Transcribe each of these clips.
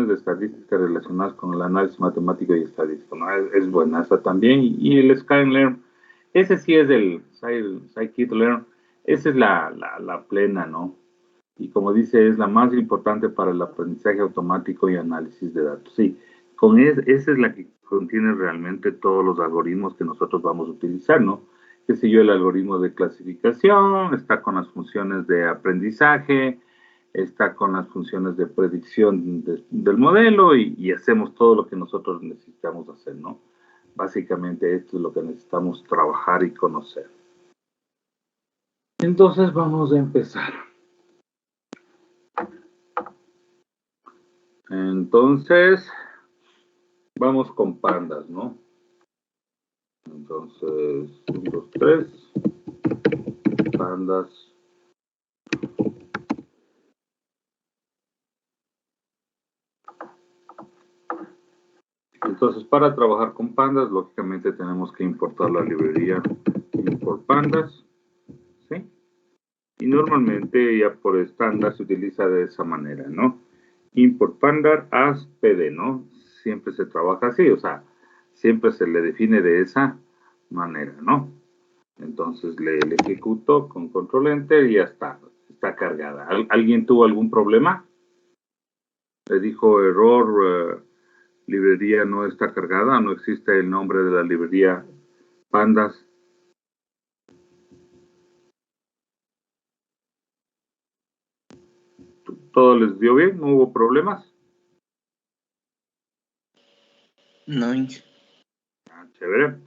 de estadística relacionadas con el análisis matemático y estadístico, ¿no? Es buena esa también. Y el Skylern, ese sí es el Scikit-learn, esa es la plena, ¿no? Y como dice, es la más importante para el aprendizaje automático y análisis de datos. Sí, esa es la que contiene realmente todos los algoritmos que nosotros vamos a utilizar, ¿no? Qué sé yo, el algoritmo de clasificación, está con las funciones de aprendizaje, está con las funciones de predicción del modelo y hacemos todo lo que nosotros necesitamos hacer, ¿no? Básicamente esto es lo que necesitamos trabajar y conocer. Entonces vamos a empezar. Entonces, vamos con pandas, ¿no? Entonces, 1, 2, 3, pandas. Entonces, para trabajar con pandas, lógicamente tenemos que importar la librería import pandas, ¿sí? Y normalmente ya por estándar se utiliza de esa manera, ¿no? Import panda as pd, ¿no? Siempre se trabaja así, o sea, siempre se le define de esa manera, ¿no? Entonces le ejecuto con control enter y ya está cargada. ¿Alguien tuvo algún problema? Le dijo error, librería no está cargada, no existe el nombre de la librería pandas. ¿Todo les dio bien? ¿No hubo problemas? No. Chévere.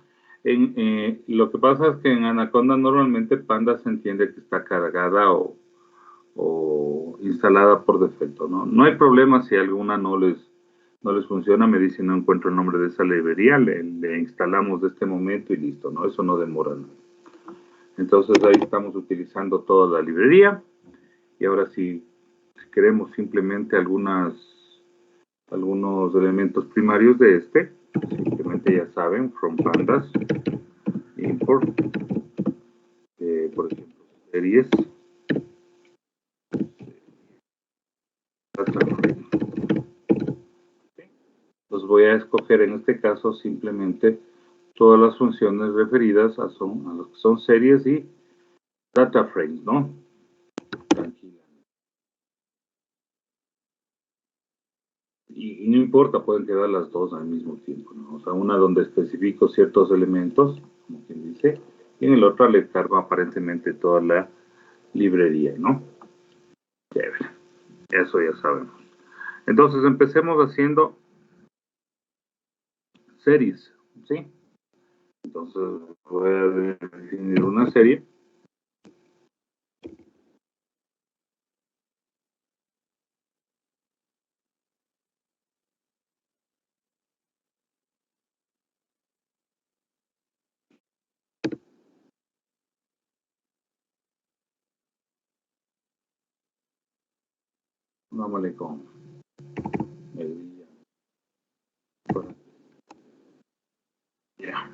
Lo que pasa es que en Anaconda normalmente Panda se entiende que está cargada o instalada por defecto, ¿no? No hay problema si alguna no les funciona, me dice no encuentro el nombre de esa librería, le instalamos de este momento y listo, ¿no? Eso no demora nada. Entonces ahí estamos utilizando toda la librería y ahora si queremos simplemente algunos elementos primarios de este, simplemente ya saben, from pandas, import, por ejemplo, series, los voy a escoger en este caso simplemente todas las funciones referidas a lo que son series y data frames, ¿no? Tranquila. Y no importa, pueden quedar las dos al mismo tiempo, ¿no? O sea, una donde especifico ciertos elementos, como quien dice, y en el otro le cargo aparentemente toda la librería, ¿no? Chévere. Eso ya sabemos. Entonces empecemos haciendo series, ¿sí? Entonces voy a definir una serie. Vámonos con el día. Yeah.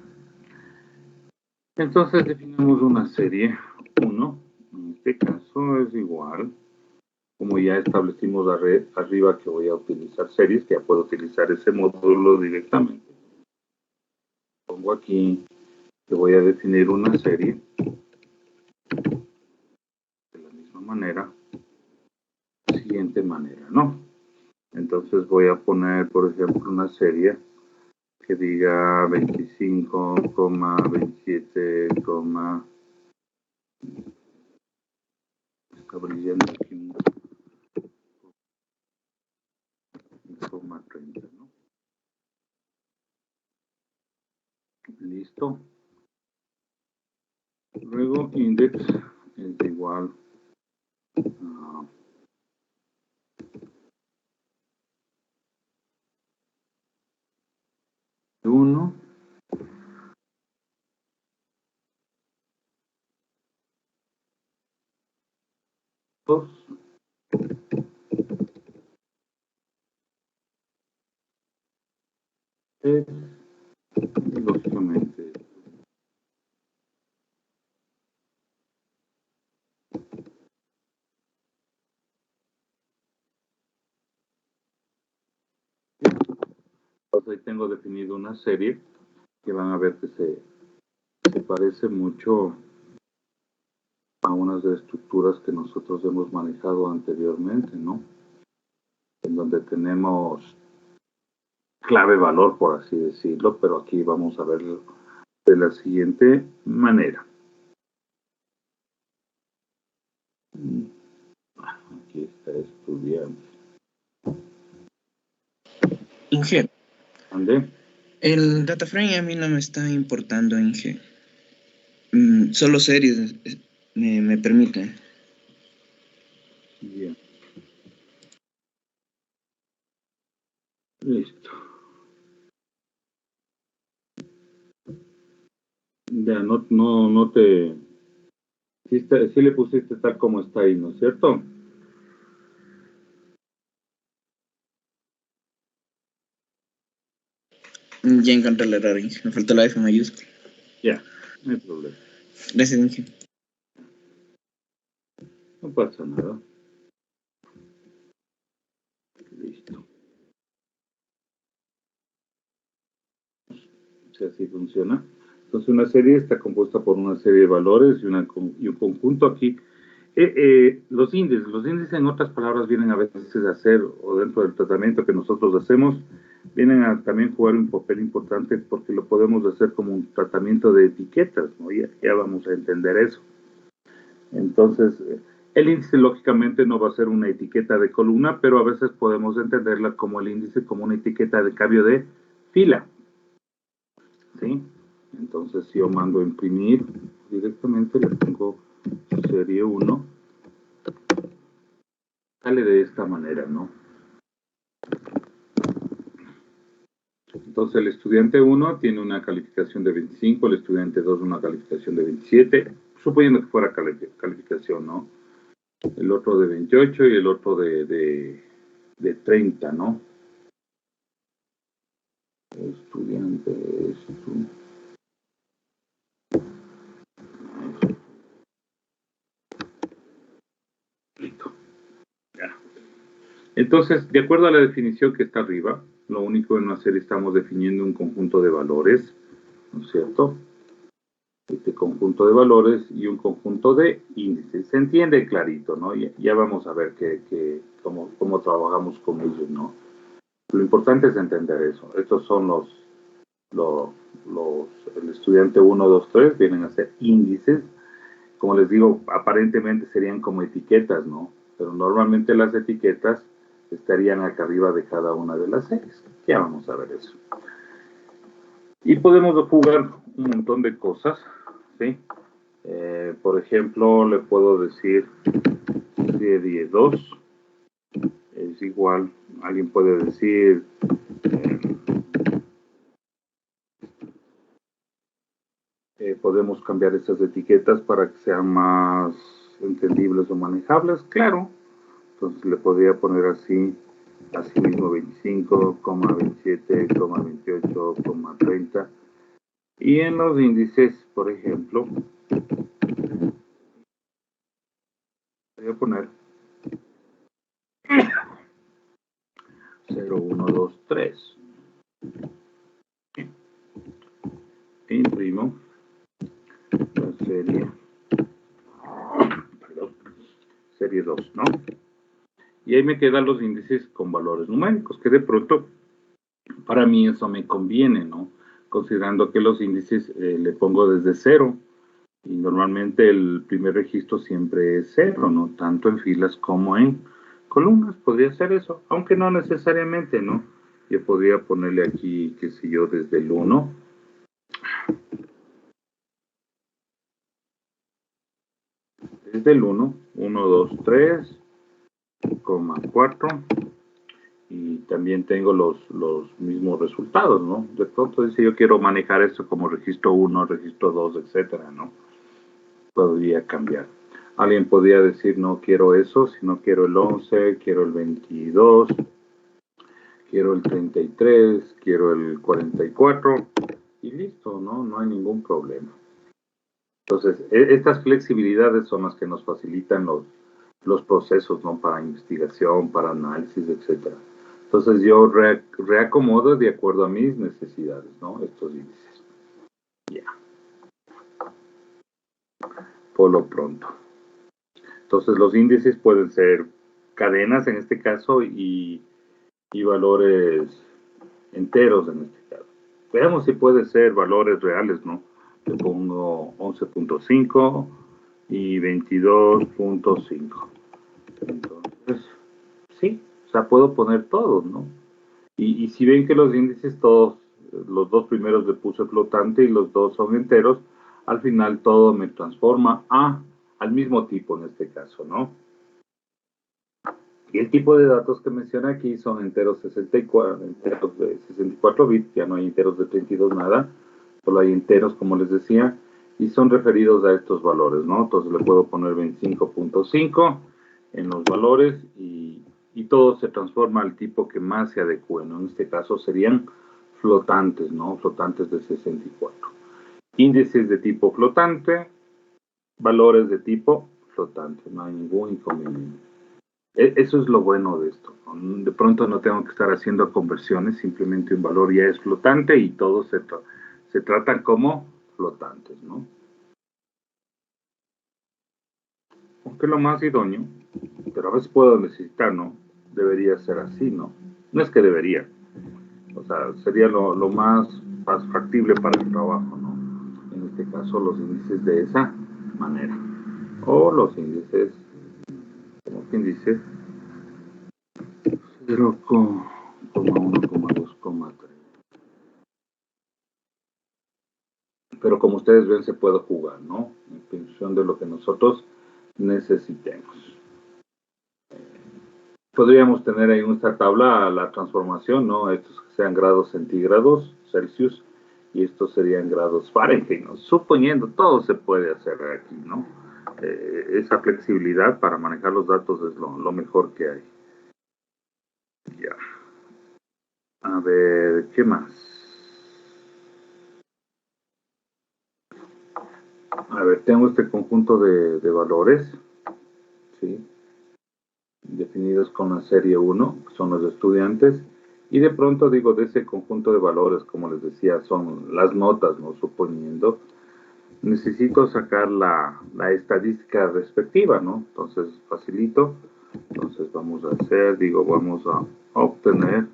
Entonces definimos una serie 1. En este caso es igual. Como ya establecimos arriba que voy a utilizar series, que ya puedo utilizar ese módulo directamente. Pongo aquí que voy a definir una serie de la misma manera, de la siguiente manera, ¿no? Entonces voy a poner, por ejemplo, una serie que diga 25,27, está brillando aquí un 30, ¿no? Listo. Luego index es igual a 1. Dos. Tres. Y lógicamente Entonces ahí tengo definido una serie que van a ver que se parece mucho a unas de estructuras que nosotros hemos manejado anteriormente, ¿no? En donde tenemos clave valor, por así decirlo, pero aquí vamos a verlo de la siguiente manera. Aquí está estudiante. Inge, ¿Ande? el data frame a mí no me está importando, Inge. Solo series me permite. Bien. Listo. Ya, no te... Sí le pusiste tal como está ahí, ¿no es cierto? Ya encontré el error, Inge. Me faltó la F mayúscula. Ya, no hay problema. Gracias, Inge. No pasa nada. Listo. Si así funciona. Entonces una serie está compuesta por una serie de valores y un conjunto aquí. Los índices en otras palabras vienen a veces a ser, o dentro del tratamiento que nosotros hacemos, vienen a también jugar un papel importante porque lo podemos hacer como un tratamiento de etiquetas, ¿no? Ya vamos a entender eso. Entonces, el índice lógicamente no va a ser una etiqueta de columna, pero a veces podemos entenderla como el índice como una etiqueta de cambio de fila, ¿sí? Entonces, si yo mando a imprimir directamente, le pongo serie 1, sale de esta manera, ¿no? Entonces, el estudiante 1 tiene una calificación de 25, el estudiante 2 una calificación de 27, suponiendo que fuera calificación, ¿no? El otro de 28 y el otro de 30, ¿no? Estudiante, esto. Listo. Ya. Entonces, de acuerdo a la definición que está arriba, lo único en hacer estamos definiendo un conjunto de valores, ¿no es cierto? Este conjunto de valores y un conjunto de índices. Se entiende clarito, ¿no? Ya vamos a ver cómo trabajamos con ellos, ¿no? Lo importante es entender eso. Estos son el estudiante 1, 2, 3, vienen a ser índices. Como les digo, aparentemente serían como etiquetas, ¿no? Pero normalmente las etiquetas estarían acá arriba de cada una de las series. Ya vamos a ver eso. Y podemos jugar un montón de cosas, ¿sí? Por ejemplo, le puedo decir serie 2 es igual, alguien puede decir podemos cambiar estas etiquetas para que sean más entendibles o manejables, claro. Entonces le podría poner así mismo 25, 27, 28, 30. Y en los índices, por ejemplo, voy a poner 0, 1, 2, 3. Imprimo la serie 2, ¿no? Y ahí me quedan los índices con valores numéricos, que de pronto para mí eso me conviene, ¿no? Considerando que los índices le pongo desde 0 y normalmente el primer registro siempre es 0, ¿no? Tanto en filas como en columnas, podría ser eso, aunque no necesariamente, ¿no? Yo podría ponerle aquí, qué sé yo, desde el 1. Desde el 1, 1, 2, 3, 4, y también tengo los mismos resultados, ¿no? De pronto dice yo quiero manejar esto como registro 1, registro 2, etcétera, ¿no? Podría cambiar. Alguien podría decir no quiero eso, sino quiero el 11, quiero el 22, quiero el 33, quiero el 44 y listo, ¿no? No hay ningún problema. Entonces, estas flexibilidades son las que nos facilitan los procesos, ¿no? Para investigación, para análisis, etcétera. Entonces yo reacomodo de acuerdo a mis necesidades, ¿no? Estos índices. Ya. Por lo pronto. Entonces los índices pueden ser cadenas en este caso y valores enteros en este caso. Veamos si puede ser valores reales, ¿no? Le pongo 11.5 y 22.5. Entonces, sí, o sea, puedo poner todos, ¿no? Y si ven que los índices todos, los dos primeros le puse flotante y los dos son enteros, al final todo me transforma al mismo tipo en este caso, ¿no? Y el tipo de datos que menciona aquí son enteros 64, enteros de 64 bits, ya no hay enteros de 32 nada, solo hay enteros como les decía, y son referidos a estos valores, ¿no? Entonces le puedo poner 25.5 en los valores y todo se transforma al tipo que más se adecue, ¿no? En este caso serían flotantes, ¿no? Flotantes de 64. Índices de tipo flotante, valores de tipo flotante, no hay ningún inconveniente. Eso es lo bueno de esto. De pronto no tengo que estar haciendo conversiones, simplemente un valor ya es flotante y todos se tratan como flotantes, ¿no? Aunque lo más idóneo, pero a veces puedo necesitar, ¿no? Debería ser así, ¿no? No es que debería. O sea, sería lo más factible para el trabajo, ¿no? En este caso, los índices de esa manera. O los índices, como quien dice, 0,1,2,3. Pero como ustedes ven, se puede jugar, ¿no? En función de lo que nosotros necesitemos. Podríamos tener ahí en esta tabla la transformación, ¿no? Estos que sean grados centígrados, Celsius, y estos serían grados Fahrenheit, ¿no? Suponiendo, todo se puede hacer aquí, ¿no? Esa flexibilidad para manejar los datos es lo mejor que hay. Ya. A ver, ¿qué más? A ver, tengo este conjunto de valores, ¿sí? Definidos con la serie 1, que son los estudiantes, y de pronto digo de ese conjunto de valores, como les decía, son las notas, ¿no? Suponiendo, necesito sacar la estadística respectiva, ¿no? Entonces, facilito. Entonces, vamos a hacer, vamos a obtener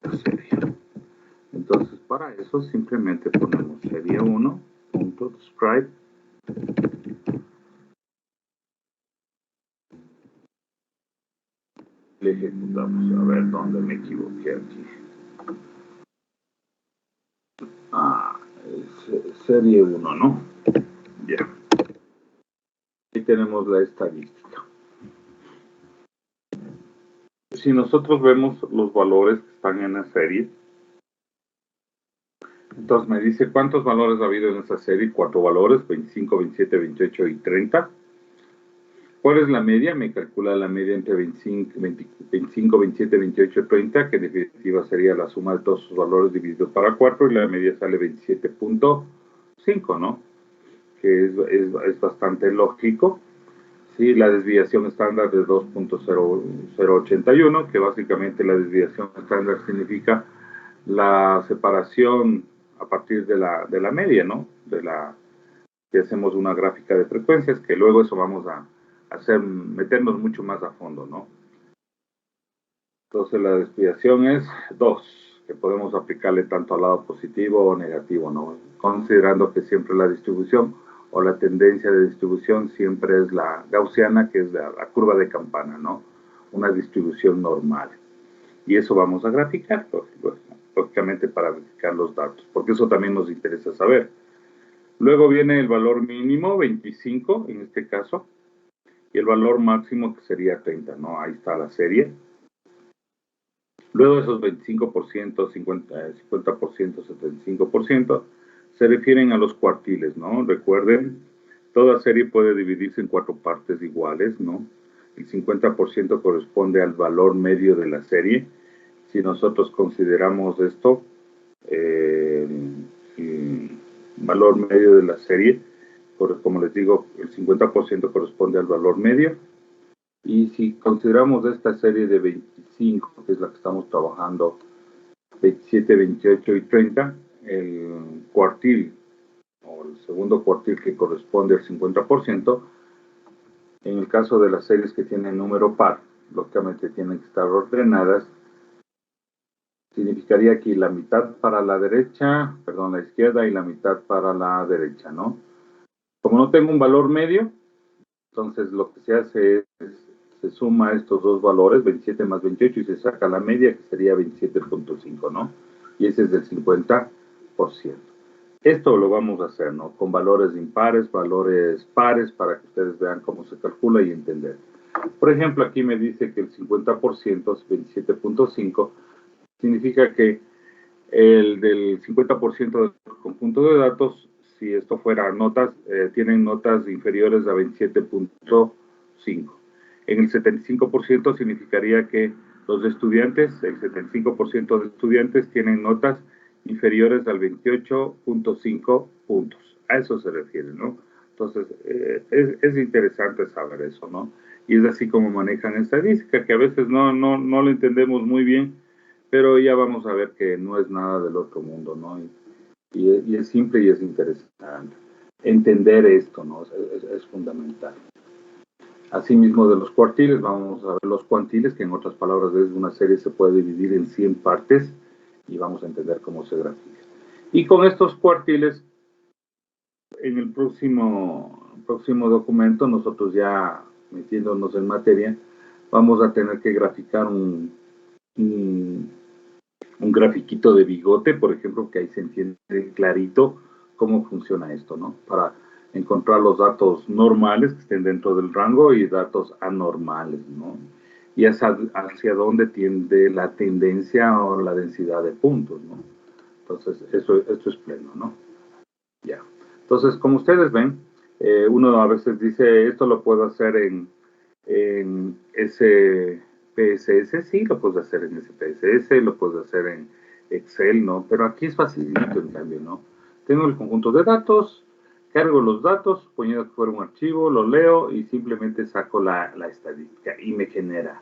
la serie. Entonces, para eso simplemente ponemos serie 1.describe. Le ejecutamos. A ver dónde me equivoqué aquí. Serie 1, ¿no? Ya. Aquí tenemos la estadística. Si nosotros vemos los valores que están en la serie, entonces me dice cuántos valores ha habido en esa serie, 4 valores, 25, 27, 28 y 30. ¿Cuál es la media? Me calcula la media entre 25, 27, 28 y 30, que en definitiva sería la suma de todos sus valores dividido para 4, y la media sale 27.5, ¿no? Que es bastante lógico. Sí, la desviación estándar de 2.0081, que básicamente la desviación estándar significa la separación a partir de la media, ¿no? Que hacemos una gráfica de frecuencias, que luego eso vamos a meternos mucho más a fondo, ¿no? Entonces la desviación es 2, que podemos aplicarle tanto al lado positivo o negativo, ¿no? Considerando que siempre la distribución o la tendencia de distribución siempre es la gaussiana, que es la curva de campana, ¿no? Una distribución normal. Y eso vamos a graficar, lógicamente para verificar los datos, porque eso también nos interesa saber. Luego viene el valor mínimo, 25 en este caso, y el valor máximo que sería 30, ¿no? Ahí está la serie. Luego esos 25%, 50%, 75% se refieren a los cuartiles, ¿no? Recuerden, toda serie puede dividirse en 4 partes iguales, ¿no? El 50% corresponde al valor medio de la serie. Si nosotros consideramos esto, valor medio de la serie. Como les digo, el 50% corresponde al valor medio. Y si consideramos esta serie de 25, que es la que estamos trabajando, 27, 28 y 30, el cuartil o el segundo cuartil que corresponde al 50%, en el caso de las series que tienen número par, lógicamente tienen que estar ordenadas, significaría aquí la mitad para la derecha, perdón, la izquierda y la mitad para la derecha, ¿no? Como no tengo un valor medio, entonces lo que se hace es, se suma estos dos valores, 27 más 28, y se saca la media, que sería 27.5, ¿no? Y ese es del 50%. Esto lo vamos a hacer, ¿no? Con valores impares, valores pares, para que ustedes vean cómo se calcula y entender. Por ejemplo, aquí me dice que el 50% es 27.5, significa que el del 50% del conjunto de datos, si esto fuera notas, tienen notas inferiores a 27.5. En el 75% significaría que los estudiantes, el 75% de estudiantes tienen notas inferiores al 28.5 puntos. A eso se refiere, ¿no? Entonces, es interesante saber eso, ¿no? Y es así como manejan estadística, que a veces no lo entendemos muy bien, pero ya vamos a ver que no es nada del otro mundo, ¿no? Y es simple y es interesante. Entender esto, ¿no? Es fundamental. Asimismo, de los cuartiles, vamos a ver los cuantiles, que en otras palabras es una serie se puede dividir en 100 partes y vamos a entender cómo se grafica. Y con estos cuartiles, en el próximo documento, nosotros ya metiéndonos en materia, vamos a tener que graficar un grafiquito de bigote, por ejemplo, que ahí se entiende clarito cómo funciona esto, ¿no? Para encontrar los datos normales que estén dentro del rango y datos anormales, ¿no? Y hacia dónde tiende la tendencia o la densidad de puntos, ¿no? Entonces, esto es pleno, ¿no? Ya. Entonces, como ustedes ven, uno a veces dice, esto lo puedo hacer en SPSS, sí, lo puedes hacer en SPSS, lo puedes hacer en Excel, ¿no? Pero aquí es facilito, en cambio, ¿no? Tengo el conjunto de datos, cargo los datos, suponiendo que fuera un archivo, lo leo y simplemente saco la estadística y me genera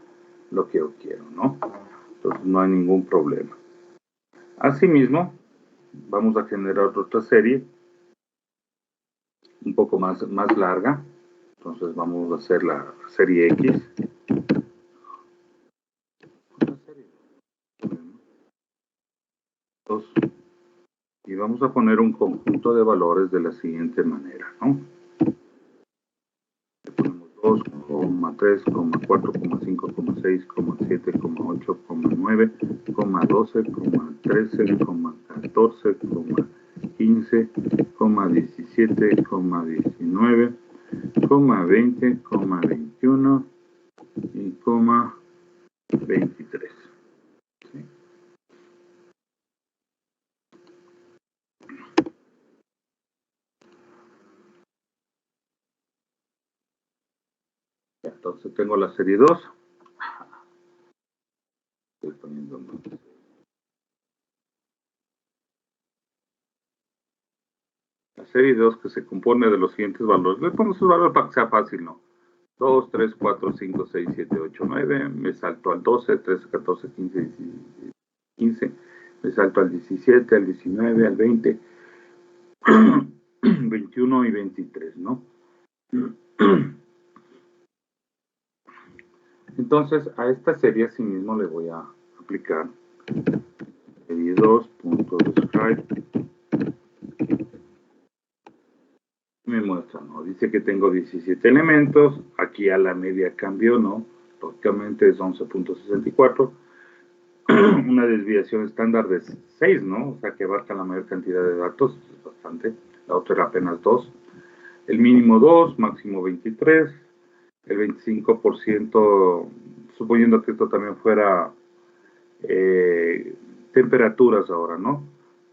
lo que yo quiero, ¿no? Entonces no hay ningún problema. Asimismo, vamos a generar otra serie un poco más larga. Entonces vamos a hacer la serie X. Y vamos a poner un conjunto de valores de la siguiente manera, ¿no? Le ponemos 2, 3, 4, 5, 6, 7, 8, 9, 12, 13, 14, 15, 17, 19, 20, 21 y 23. ¿Sí? Entonces tengo la serie 2. Estoy poniendo más. La serie 2 que se compone de los siguientes valores. Le pongo sus valores para que sea fácil, ¿no? 2, 3, 4, 5, 6, 7, 8, 9. Me salto al 12, 13, 14, 15, 15. Me salto al 17, al 19, al 20, 21 y 23, ¿no? Entonces, a esta serie asimismo le voy a aplicar serie 2.describe. Me muestra, ¿no? Dice que tengo 17 elementos. Aquí a la media cambió, ¿no? Lógicamente es 11.64. Una desviación estándar de 6, ¿no? O sea, que abarca la mayor cantidad de datos. Es bastante. La otra era apenas 2. El mínimo 2, máximo 23. El 25%, suponiendo que esto también fuera temperaturas ahora, ¿no?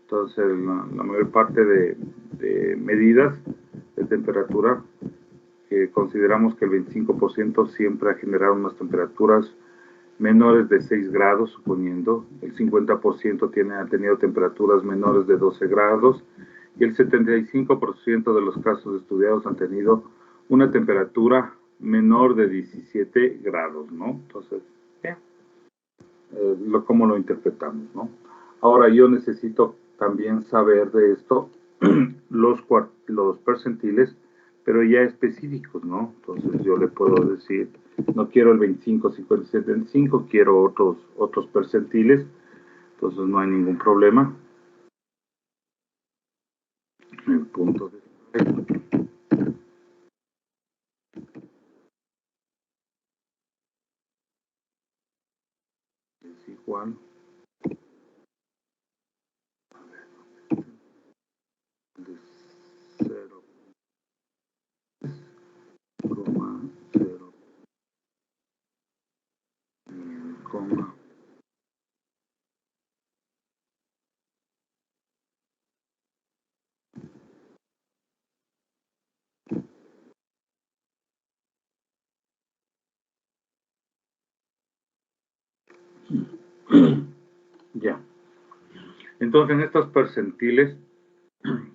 Entonces, la mayor parte de medidas de temperatura, que consideramos que el 25% siempre ha generado unas temperaturas menores de 6 grados, suponiendo. El 50% ha tenido temperaturas menores de 12 grados y el 75% de los casos estudiados han tenido una temperatura menor de 17 grados, ¿no? Entonces, ¿cómo lo interpretamos, no? Ahora, yo necesito también saber de esto los percentiles, pero ya específicos, ¿no? Entonces, yo le puedo decir, no quiero el 25, 50, 75, quiero otros percentiles, entonces no hay ningún problema. El punto de es igual de 0, 0, coma. Ya. Entonces, en estos percentiles,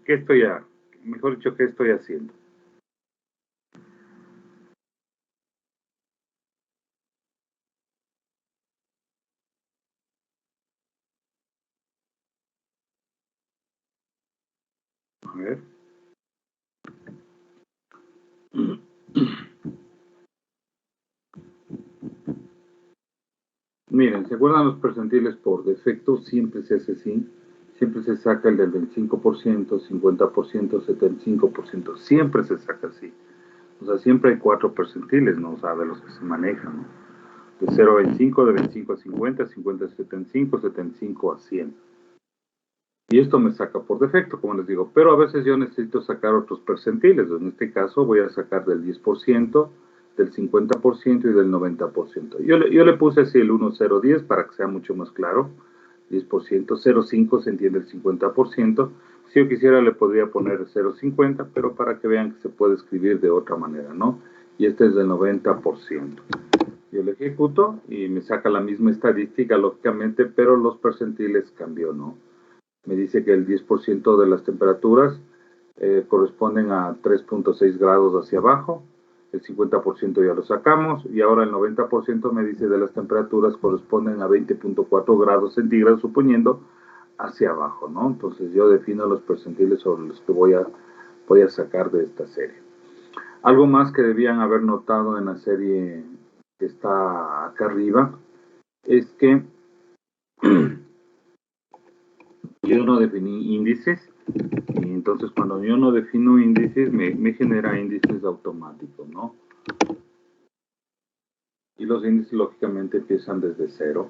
¿qué estoy mejor dicho, qué estoy haciendo? A ver. Miren, ¿se acuerdan los percentiles por defecto? Siempre se hace así. Siempre se saca el del 25%, 50%, 75%. Siempre se saca así. O sea, siempre hay 4 percentiles, ¿no? O sea, de los que se manejan, ¿no? De 0 a 25, de 25 a 50, 50 a 75, 75 a 100. Y esto me saca por defecto, como les digo. Pero a veces yo necesito sacar otros percentiles. En este caso voy a sacar del 10%, del 50% y del 90%. Yo le puse así el 1, 0, 10 para que sea mucho más claro. 10%, 0,5 se entiende el 50%. Si yo quisiera le podría poner 0,50, pero para que vean que se puede escribir de otra manera, ¿no? Y este es del 90%. Yo le ejecuto y me saca la misma estadística, lógicamente, pero los percentiles cambió, ¿no? Me dice que el 10% de las temperaturas corresponden a 3.6 grados hacia abajo, el 50% ya lo sacamos, y ahora el 90% me dice de las temperaturas corresponden a 20.4 grados centígrados, suponiendo hacia abajo, ¿no? Entonces yo defino los percentiles sobre los que voy a sacar de esta serie. Algo más que debían haber notado en la serie que está acá arriba es que yo no definí índices, y entonces cuando yo no defino índices me genera índices automáticos, ¿no? Y los índices lógicamente empiezan desde 0.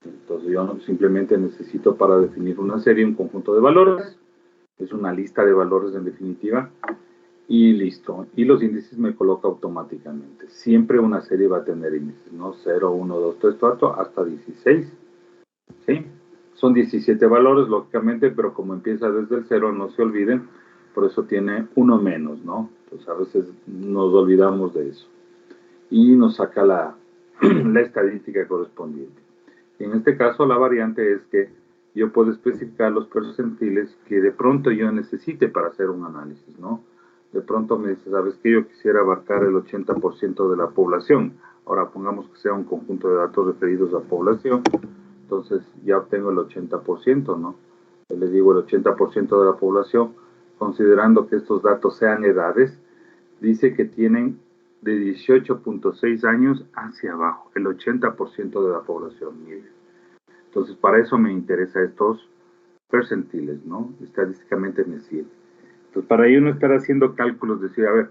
Entonces yo simplemente necesito para definir una serie un conjunto de valores, es una lista de valores en definitiva, y listo. Y los índices me coloca automáticamente. Siempre una serie va a tener índices, ¿no? 0, 1, 2, 3, 4, hasta 16. ¿Sí? Son 17 valores, lógicamente, pero como empieza desde el 0, no se olviden, por eso tiene uno menos, ¿no? Entonces a veces nos olvidamos de eso. Y nos saca la estadística correspondiente. En este caso, la variante es que yo puedo especificar los percentiles que de pronto yo necesite para hacer un análisis, ¿no? De pronto me dice, ¿sabes qué? Yo quisiera abarcar el 80% de la población. Ahora pongamos que sea un conjunto de datos referidos a población. Entonces ya obtengo el 80%, ¿no? Yo le digo el 80% de la población, considerando que estos datos sean edades, dice que tienen de 18.6 años hacia abajo, el 80% de la población. Entonces, para eso me interesan estos percentiles, ¿no? Estadísticamente me sirve. Entonces, para ello no estar haciendo cálculos, decir, a ver,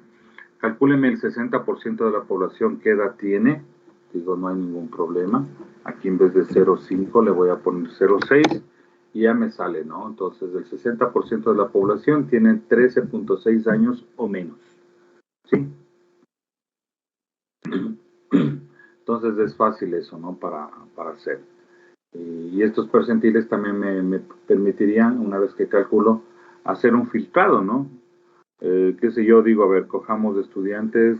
calcúleme el 60% de la población, ¿qué edad tiene? Digo, no hay ningún problema. Aquí en vez de 0,5 le voy a poner 0,6 y ya me sale, ¿no? Entonces, el 60% de la población tiene 13.6 años o menos. ¿Sí? Entonces es fácil eso, ¿no? Para hacer. Y estos percentiles también me permitirían, una vez que calculo, hacer un filtrado, ¿no? Qué sé yo, digo, a ver, cojamos de estudiantes,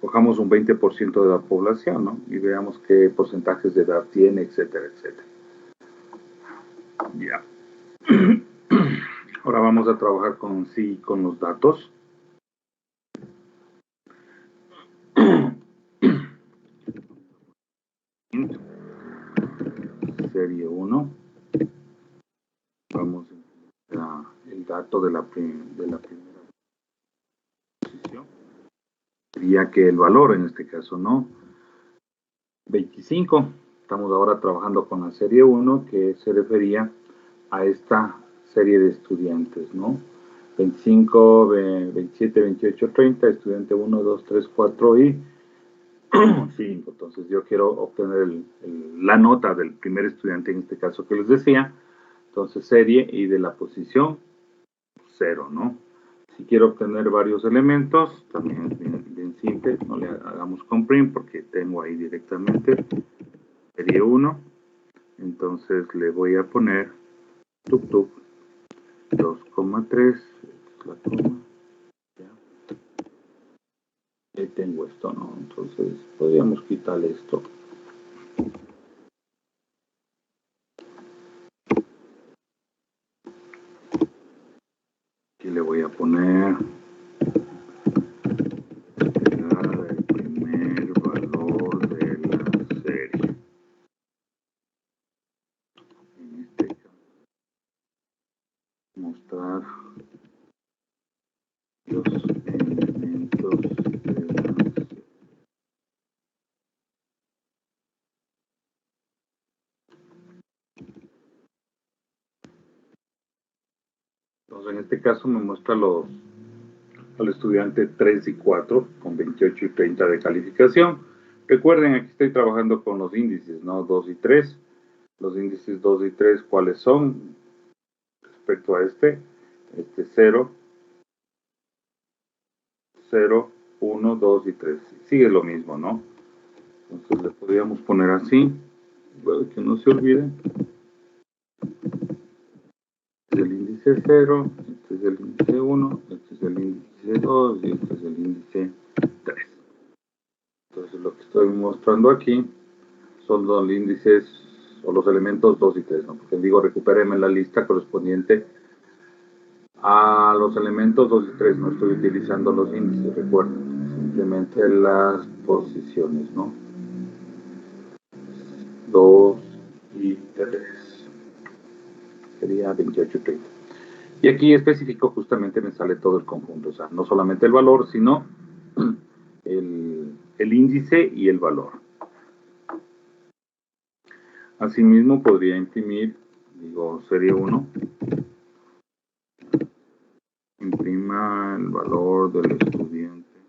cojamos un 20% de la población, ¿no? Y veamos qué porcentajes de edad tiene, etcétera, etcétera. Ya. Ahora vamos a trabajar con los datos. Serie 1. Vamos a el dato de la primera posición. Sería que el valor en este caso, ¿no? 25. Estamos ahora trabajando con la serie 1 que se refería a esta serie de estudiantes, ¿no? 25, 27, 28, 30, estudiante 1, 2, 3, 4 y 5. Entonces yo quiero obtener la nota del primer estudiante en este caso que les decía. Entonces serie y de la posición 0, ¿no? Si quiero obtener varios elementos, también es bien simple, no le hagamos con print porque tengo ahí directamente serie 1. Entonces le voy a poner tuk tuk 2,3, la coma, ya. Ahí tengo esto, ¿no? Entonces podríamos quitarle esto. Aquí le voy a poner el primer valor de la serie. En este caso, mostrar los elementos de la serie. Entonces, en este caso me muestra al estudiante 3 y 4 con 28 y 30 de calificación. Recuerden, aquí estoy trabajando con los índices, ¿no? 2 y 3. Los índices 2 y 3, ¿cuáles son? Respecto a este 0, 0, 1, 2 y 3. Sigue lo mismo, ¿no? Entonces le podríamos poner así, que no se olvide. Este es el índice 0, este es el índice 1, este es el índice 2 y este es el índice 3. Entonces lo que estoy mostrando aquí son los índices o los elementos 2 y 3, ¿no? Porque digo, recupéreme la lista correspondiente a los elementos 2 y 3, no estoy utilizando los índices, recuerden, simplemente las posiciones, ¿no? 2 y 3. Sería 28 y 30. Y aquí específico justamente me sale todo el conjunto, o sea, no solamente el valor, sino el índice y el valor. Asimismo podría imprimir, digo, serie 1, imprima el valor del estudiante.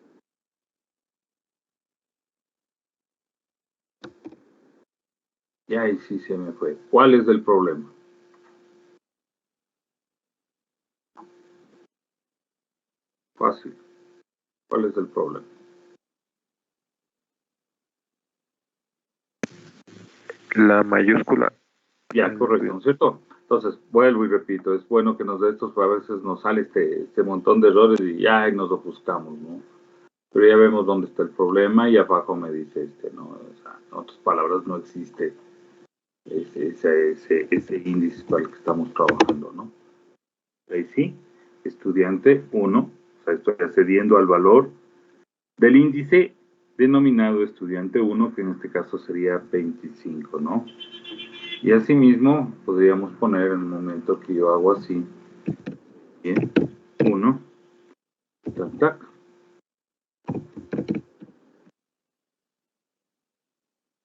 Y ahí sí se me fue. ¿Cuál es el problema? Fácil. ¿Cuál es el problema? La mayúscula. Ya, correcto, ¿no es cierto? Entonces, vuelvo y repito, es bueno que nos dé estos, a veces nos sale este montón de errores y ya nos ofuscamos, ¿no? Pero ya vemos dónde está el problema y abajo me dice ¿no? O sea, en otras palabras, no existe ese índice para el que estamos trabajando, ¿no? Ahí sí, estudiante 1, o sea, estoy accediendo al valor del índice denominado estudiante 1, que en este caso sería 25, ¿no? Y asimismo podríamos poner en el momento que yo hago así, bien, 1, tac, tac,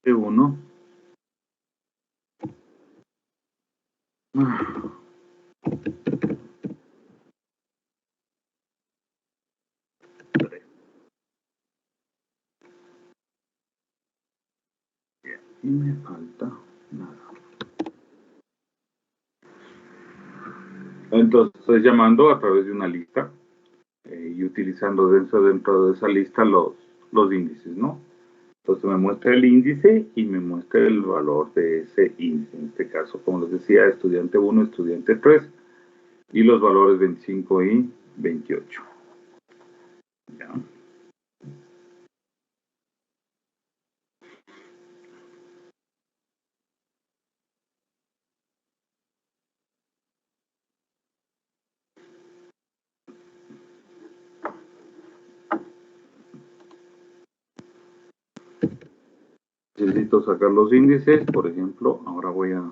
1, y me falta nada. Entonces estoy llamando a través de una lista y utilizando dentro de esa lista los índices, ¿no? Entonces me muestra el índice y me muestra el valor de ese índice. En este caso, como les decía, estudiante 1, estudiante 3 y los valores 25 y 28. ¿Ya? necesito sacar los índices, por ejemplo, ahora voy a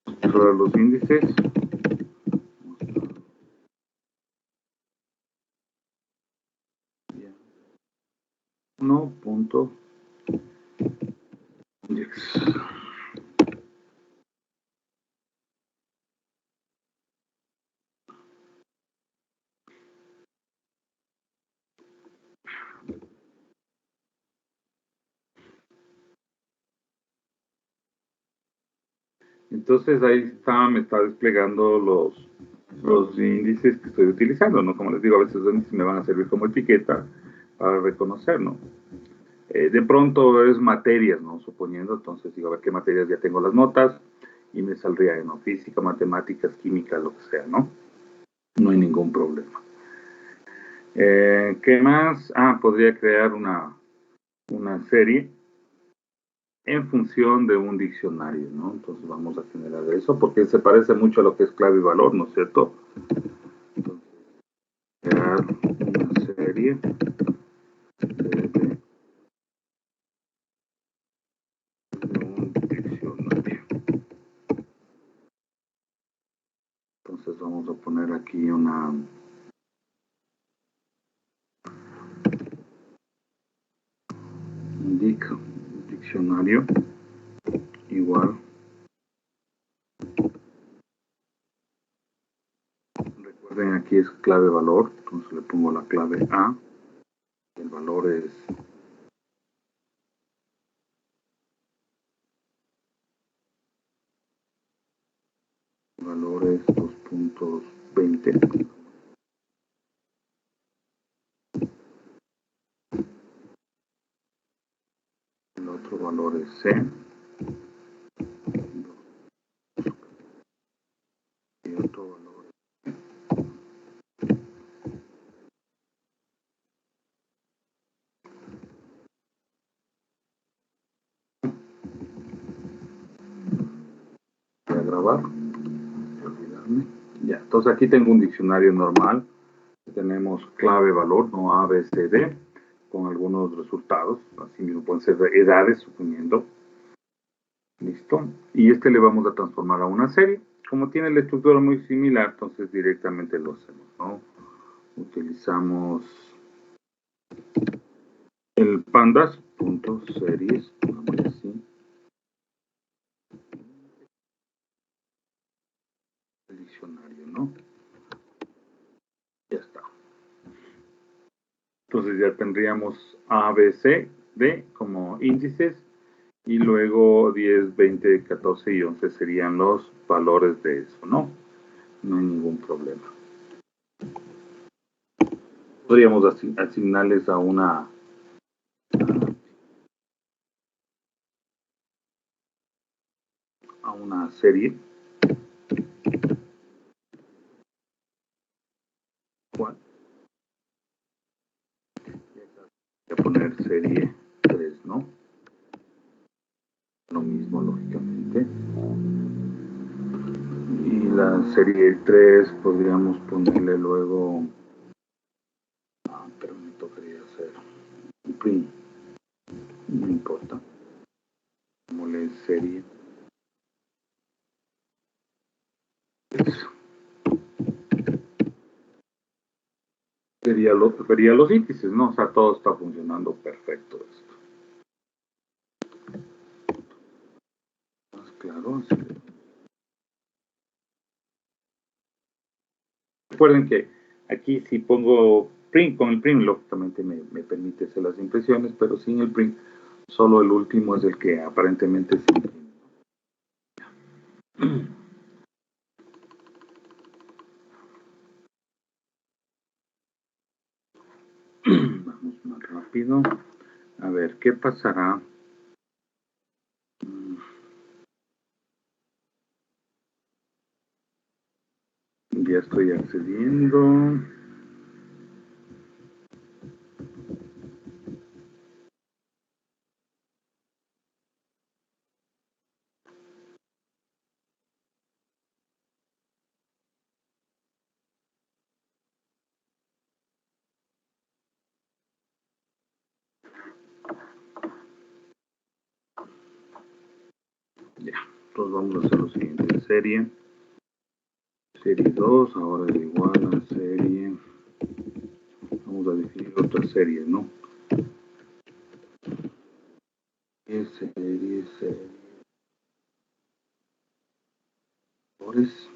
mostrar los índices. No, punto. Index. Entonces ahí está, me está desplegando los índices que estoy utilizando, ¿no? Como les digo, a veces los índices me van a servir como etiqueta para reconocer, ¿no? De pronto es materias, ¿no? Suponiendo, entonces digo, a ver qué materias ya tengo las notas y me saldría, ¿no? Física, matemáticas, química, lo que sea, ¿no? No hay ningún problema. ¿Qué más? Podría crear una serie en función de un diccionario, ¿no? Entonces vamos a generar eso porque se parece mucho a lo que es clave y valor, ¿no es cierto? Entonces, crear una serie de un diccionario. Entonces vamos a poner aquí un diccionario igual. Recuerden, aquí es clave valor, entonces le pongo la clave A. El valor es valores 2.20. El otro valor es C. Y otro valor voy a grabar. Olvidarme. Ya, entonces aquí tengo un diccionario normal. Tenemos clave valor, no A, B, C, D, con algunos resultados. Así mismo pueden ser edades, suponiendo. Listo. Y este le vamos a transformar a una serie. Como tiene la estructura muy similar, entonces directamente lo hacemos, ¿no? Utilizamos el pandas.series, pongamos así. El diccionario, ¿no? Ya está. Entonces ya tendríamos A, B, C, D como índices y luego 10, 20, 14 y 11 serían los valores de eso, ¿no? No hay ningún problema. Podríamos asignarles a una serie. ¿Cuál? Voy a poner serie 3, ¿no? Lo mismo, lógicamente. Y la serie 3 podríamos ponerle luego... pero me tocaría hacer un print. No importa. Pongámosle serie 3. Vería los índices, ¿no? O sea, todo está funcionando perfecto esto. Más claro, así. Recuerden que aquí si pongo print, con el print lógicamente me permite hacer las impresiones, pero sin el print solo el último es el que aparentemente se imprime. Vamos más rápido. A ver, ¿qué pasará? Ya estoy accediendo. Entonces vamos a hacer lo siguiente. Serie 2, ahora es igual a serie. Vamos a definir otra serie, ¿no? Serie. Valores.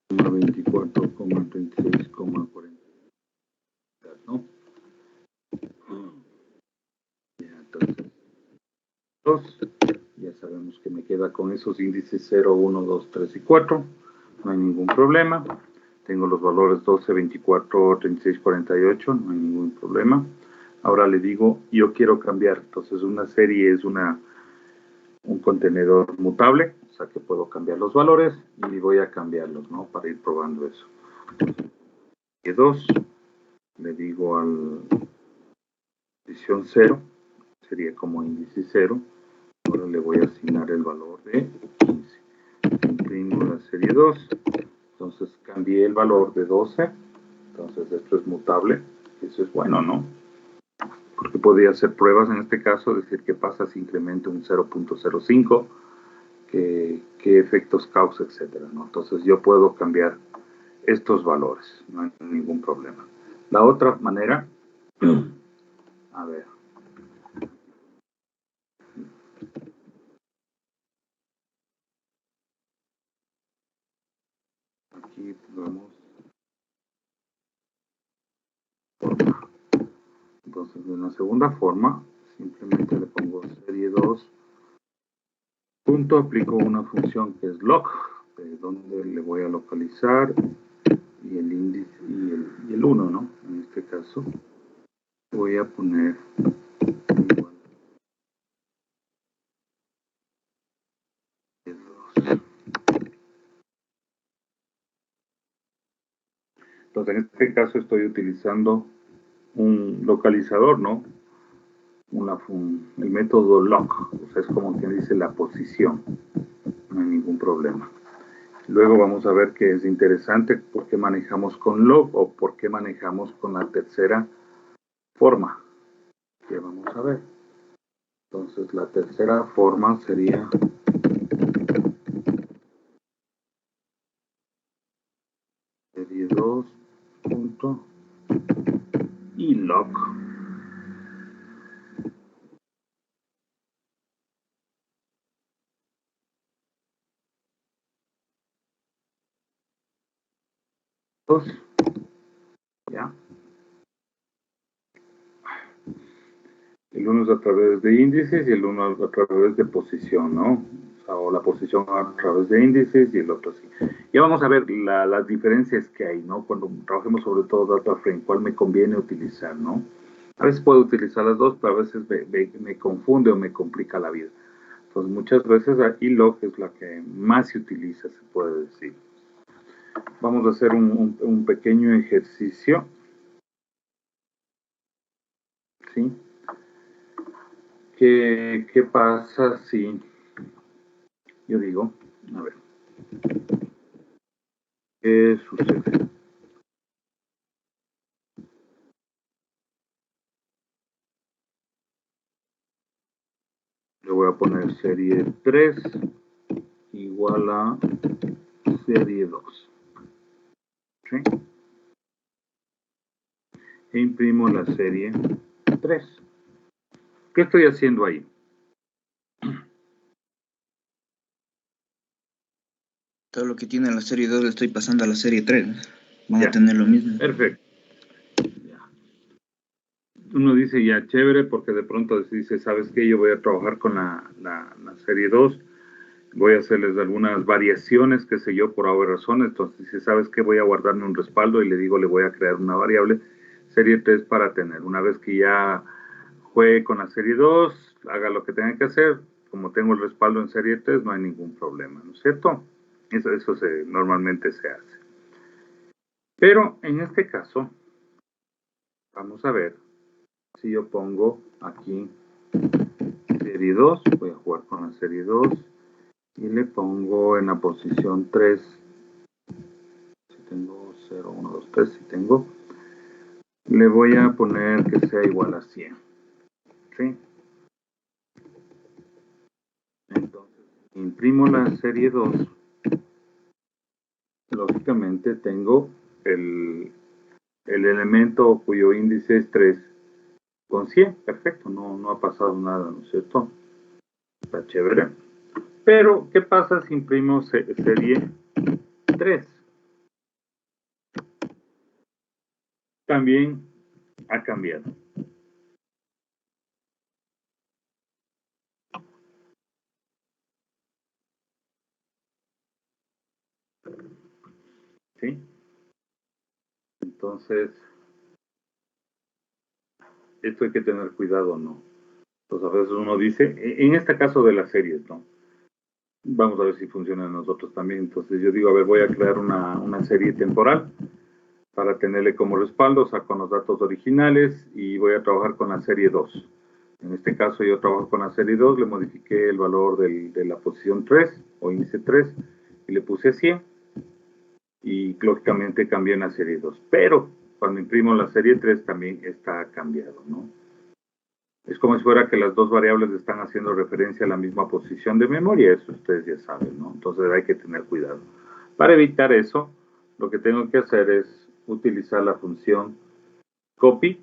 24,36,40, ¿no? Ya, entonces, 2. Ya sabemos que me queda con esos índices 0, 1, 2, 3 y 4. No hay ningún problema. Tengo los valores 12, 24, 36, 48. No hay ningún problema. Ahora le digo, yo quiero cambiar. Entonces, una serie es un contenedor mutable. O sea que puedo cambiar los valores y voy a cambiarlos, ¿no? Para ir probando eso. Entonces, 2. Le digo al posición 0. Sería como índice 0. Ahora le voy a asignar el valor de 15. Imprimo la serie 2. Entonces cambié el valor de 12. Entonces esto es mutable. Eso es bueno, ¿no? Porque podría hacer pruebas en este caso, decir qué pasa si incremento un 0.05, qué efectos causa, etcétera, ¿no? Entonces yo puedo cambiar estos valores, no hay ningún problema. La otra manera, a ver. Aquí pongamos forma. Entonces, en la segunda forma, simplemente le pongo serie 2. Punto, aplico una función que es loc, de donde le voy a localizar y el índice y el 1, ¿no? En este caso, voy a poner igual que 2. Entonces, en este caso estoy utilizando un localizador, ¿no? El método loc, o sea, es como quien dice la posición, no hay ningún problema. Luego vamos a ver que es interesante por qué manejamos con log o por qué manejamos con la tercera forma. Que vamos a ver. Entonces la tercera forma sería serie 2 punto y log. ¿Ya? El uno es a través de índices y el uno a través de posición, ¿no? O la posición a través de índices y el otro así. Ya vamos a ver las diferencias que hay, ¿no? Cuando trabajemos sobre todo data frame, cuál me conviene utilizar, ¿no? A veces puedo utilizar las dos, pero a veces me confunde o me complica la vida. Entonces, muchas veces log es la que más se utiliza, se puede decir. Vamos a hacer un pequeño ejercicio. ¿Sí? ¿Qué pasa si yo digo, a ver, qué sucede? Le voy a poner serie 3 igual a serie 2. ¿Sí? E imprimo la serie 3. ¿Qué estoy haciendo ahí? Todo lo que tiene la serie 2 le estoy pasando a la serie 3. Van Ya. a tener lo mismo. Perfecto. Ya. Uno dice ya chévere porque de pronto dice, ¿sabes qué? Yo voy a trabajar con la serie 2. Voy a hacerles algunas variaciones, qué sé yo, por alguna razón. Entonces dice, ¿sabes qué? Voy a guardarme un respaldo y le digo, le voy a crear una variable serie 3 para tener. Una vez que ya juegue con la serie 2, haga lo que tenga que hacer. Como tengo el respaldo en serie 3, no hay ningún problema, ¿no es cierto? Eso normalmente se hace. Pero en este caso, vamos a ver si yo pongo aquí serie 2, voy a jugar con la serie 2 y le pongo en la posición 3, si tengo 0, 1, 2, 3, si tengo, le voy a poner que sea igual a 100. ¿Sí? Imprimo la serie 2, lógicamente tengo el elemento cuyo índice es 3 con 100, perfecto, no ha pasado nada, ¿no es cierto? Está chévere. Pero, ¿qué pasa si imprimo serie 3? También ha cambiado. ¿Sí? Entonces, esto hay que tener cuidado, ¿no? Entonces, a veces uno dice, en este caso de las series, ¿no? Vamos a ver si funciona en nosotros también. Entonces, yo digo, a ver, voy a crear una serie temporal para tenerle como respaldo, saco los datos originales y voy a trabajar con la serie 2. En este caso yo trabajo con la serie 2, le modifiqué el valor de la posición 3 o índice 3 y le puse 100 y lógicamente cambié en la serie 2. Pero cuando imprimo la serie 3 también está cambiado, ¿no? Es como si fuera que las dos variables están haciendo referencia a la misma posición de memoria, eso ustedes ya saben, ¿no? Entonces hay que tener cuidado. Para evitar eso, lo que tengo que hacer es utilizar la función copy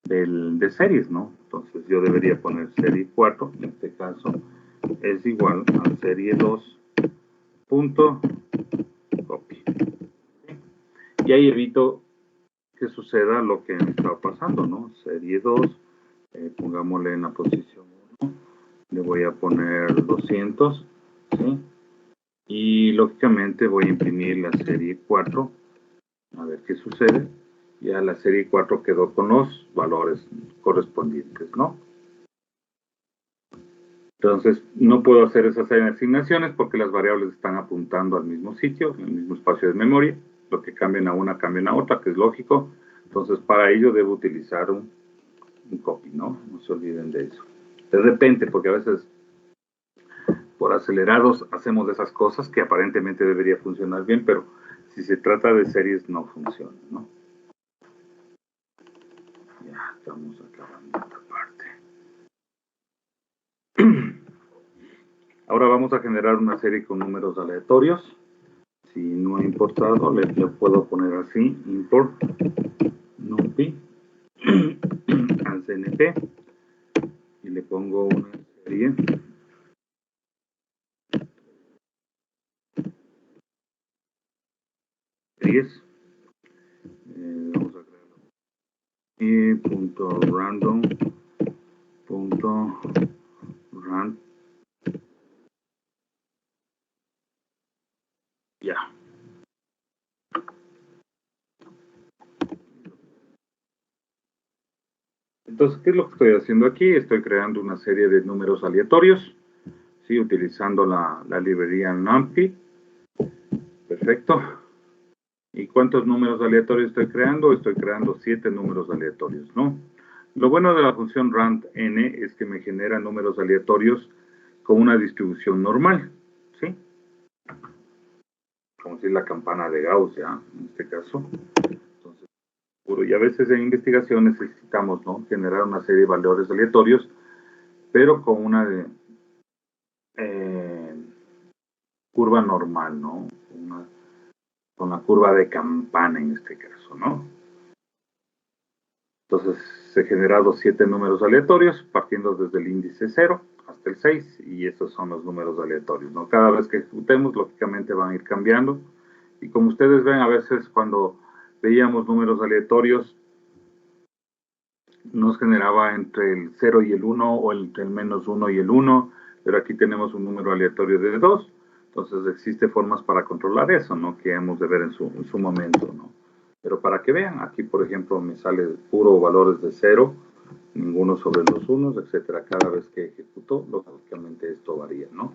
de series, ¿no? Entonces yo debería poner serie 4, en este caso es igual a serie 2 punto copy. Y ahí evito que suceda lo que me estaba pasando, ¿no? Serie 2, pongámosle en la posición 1, le voy a poner 200, ¿sí? Y lógicamente voy a imprimir la serie 4, a ver qué sucede. Ya la serie 4 quedó con los valores correspondientes, ¿no? Entonces, no puedo hacer esas asignaciones porque las variables están apuntando al mismo sitio, al mismo espacio de memoria. Lo que cambian a una, cambian a otra, que es lógico. Entonces, para ello debo utilizar un copy, ¿no? No se olviden de eso. De repente, porque a veces por acelerados hacemos esas cosas que aparentemente debería funcionar bien, pero si se trata de series no funciona, ¿no? Ya estamos acabando esta parte. Ahora vamos a generar una serie con números aleatorios. Si no ha importado, le puedo poner así, import numpy al cnp y le pongo una serie series. Vamos a crearlo. Y punto random punto rand. Ya. Entonces, ¿qué es lo que estoy haciendo aquí? Estoy creando una serie de números aleatorios, ¿sí? Utilizando la librería numpy. Perfecto. ¿Y cuántos números aleatorios estoy creando? Estoy creando 7 números aleatorios, ¿no? Lo bueno de la función randn es que me genera números aleatorios con una distribución normal, ¿sí? Como si la campana de Gauss, ¿ya? En este caso. Entonces, y a veces en investigación necesitamos, ¿no? Generar una serie de valores aleatorios, pero con una curva normal, ¿no? Con la curva de campana en este caso, ¿no? Entonces se generaron 7 números aleatorios partiendo desde el índice 0 hasta el 6 y estos son los números aleatorios, ¿no? Cada vez que ejecutemos, lógicamente van a ir cambiando y como ustedes ven, a veces cuando veíamos números aleatorios nos generaba entre el 0 y el 1 o entre el menos 1 y el 1, pero aquí tenemos un número aleatorio de 2, entonces existe formas para controlar eso, ¿no? Que hemos de ver en su momento, ¿no? Pero para que vean, aquí por ejemplo me sale puro valores de 0, ninguno sobre los unos, etcétera. Cada vez que ejecuto, lógicamente esto varía, ¿no?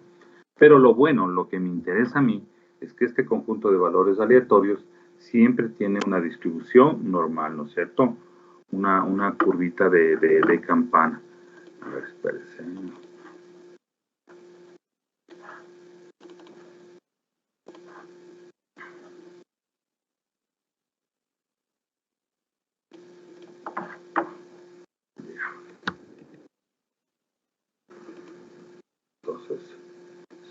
Pero lo bueno, lo que me interesa a mí, es que este conjunto de valores aleatorios siempre tiene una distribución normal, ¿no es cierto? Una curvita de campana. A ver, espérense. Entonces,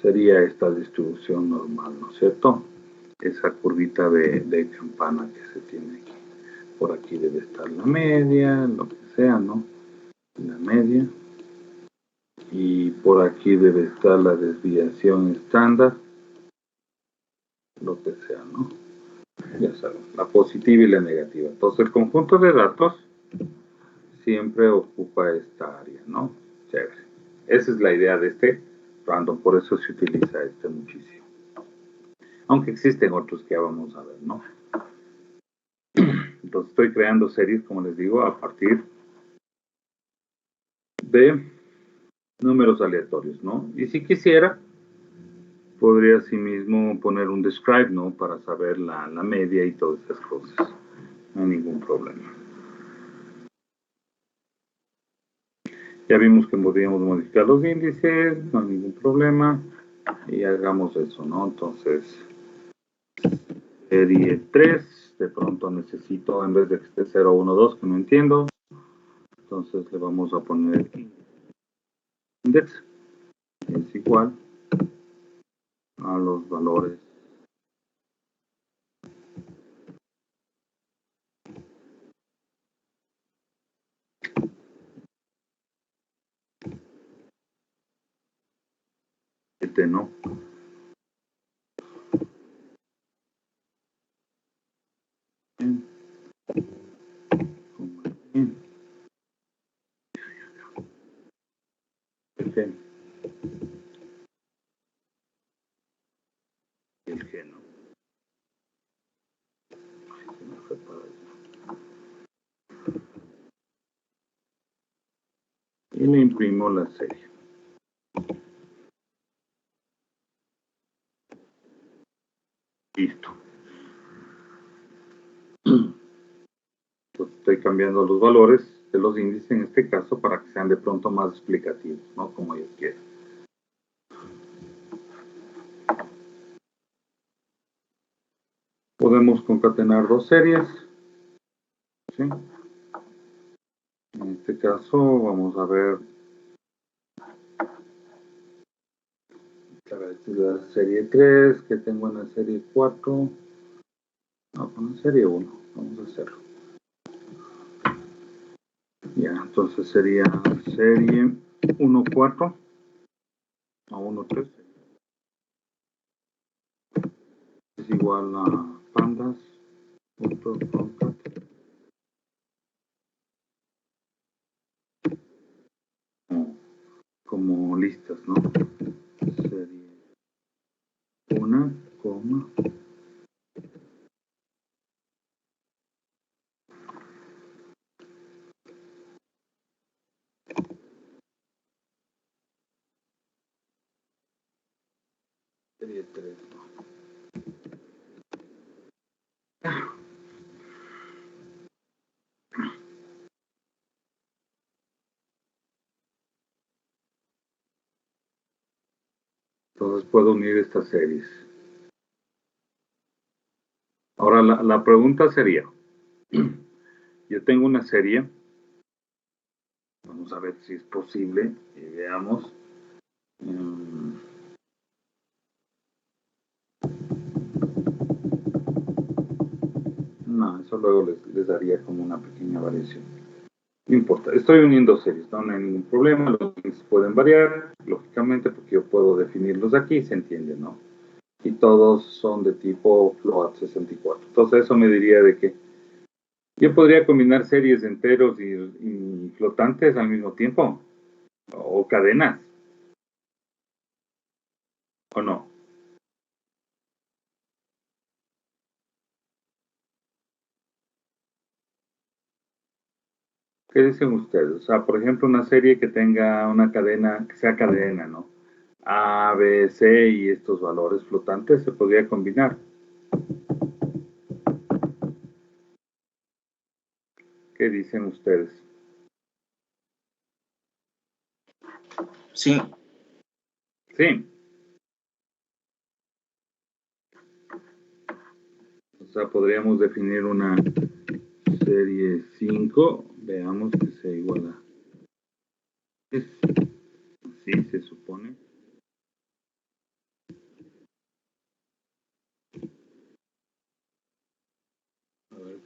sería esta distribución normal, ¿no es cierto? Esa curvita de campana que se tiene aquí. Por aquí debe estar la media, lo que sea, ¿no? La media. Y por aquí debe estar la desviación estándar, lo que sea, ¿no? Ya saben, la positiva y la negativa. Entonces el conjunto de datos siempre ocupa esta área, ¿no? Chévere. Esa es la idea de este random, por eso se utiliza este muchísimo. Aunque existen otros que ya vamos a ver, ¿no? Entonces estoy creando series, como les digo, a partir de números aleatorios, ¿no? Y si quisiera, podría asimismo poner un describe, ¿no? Para saber la media y todas esas cosas. No hay ningún problema. Ya vimos que podríamos modificar los índices, no hay ningún problema. Y hagamos eso, ¿no? Entonces, serie 3, de pronto necesito, en vez de que esté 0, 1, 2, que no entiendo, entonces le vamos a poner index, es igual a los valores ¿no? Bien. Bien. El G, ¿no? Se me fue para allá. Y le imprimo la serie. Listo. Pues estoy cambiando los valores de los índices en este caso para que sean de pronto más explicativos, ¿no? Como yo quiera. Podemos concatenar dos series. ¿Sí? En este caso vamos a ver la serie 3 que tengo en la serie 4. No, con la serie 1. Vamos a hacerlo. Ya, entonces sería serie 1.4 a 1.3. Es igual a pandas.concat. Como listas, ¿no? Serie 1, serie 3, ¿no? Entonces puedo unir estas series. Ahora la pregunta sería, yo tengo una serie, vamos a ver si es posible, y veamos. No, eso luego les daría como una pequeña variación. No importa, estoy uniendo series, no hay ningún problema, los links pueden variar, lógicamente, porque yo puedo definirlos aquí, se entiende, ¿no? Y todos son de tipo float 64. Entonces eso me diría de que yo podría combinar series enteros y flotantes al mismo tiempo, o cadenas, ¿o no? ¿Qué dicen ustedes? O sea, por ejemplo, una serie que tenga una cadena, que sea cadena, ¿no? A, B, C y estos valores flotantes se podría combinar. ¿Qué dicen ustedes? Sí, Sí. O sea, podríamos definir una serie 5, veamos que sea igual a... Así se supone.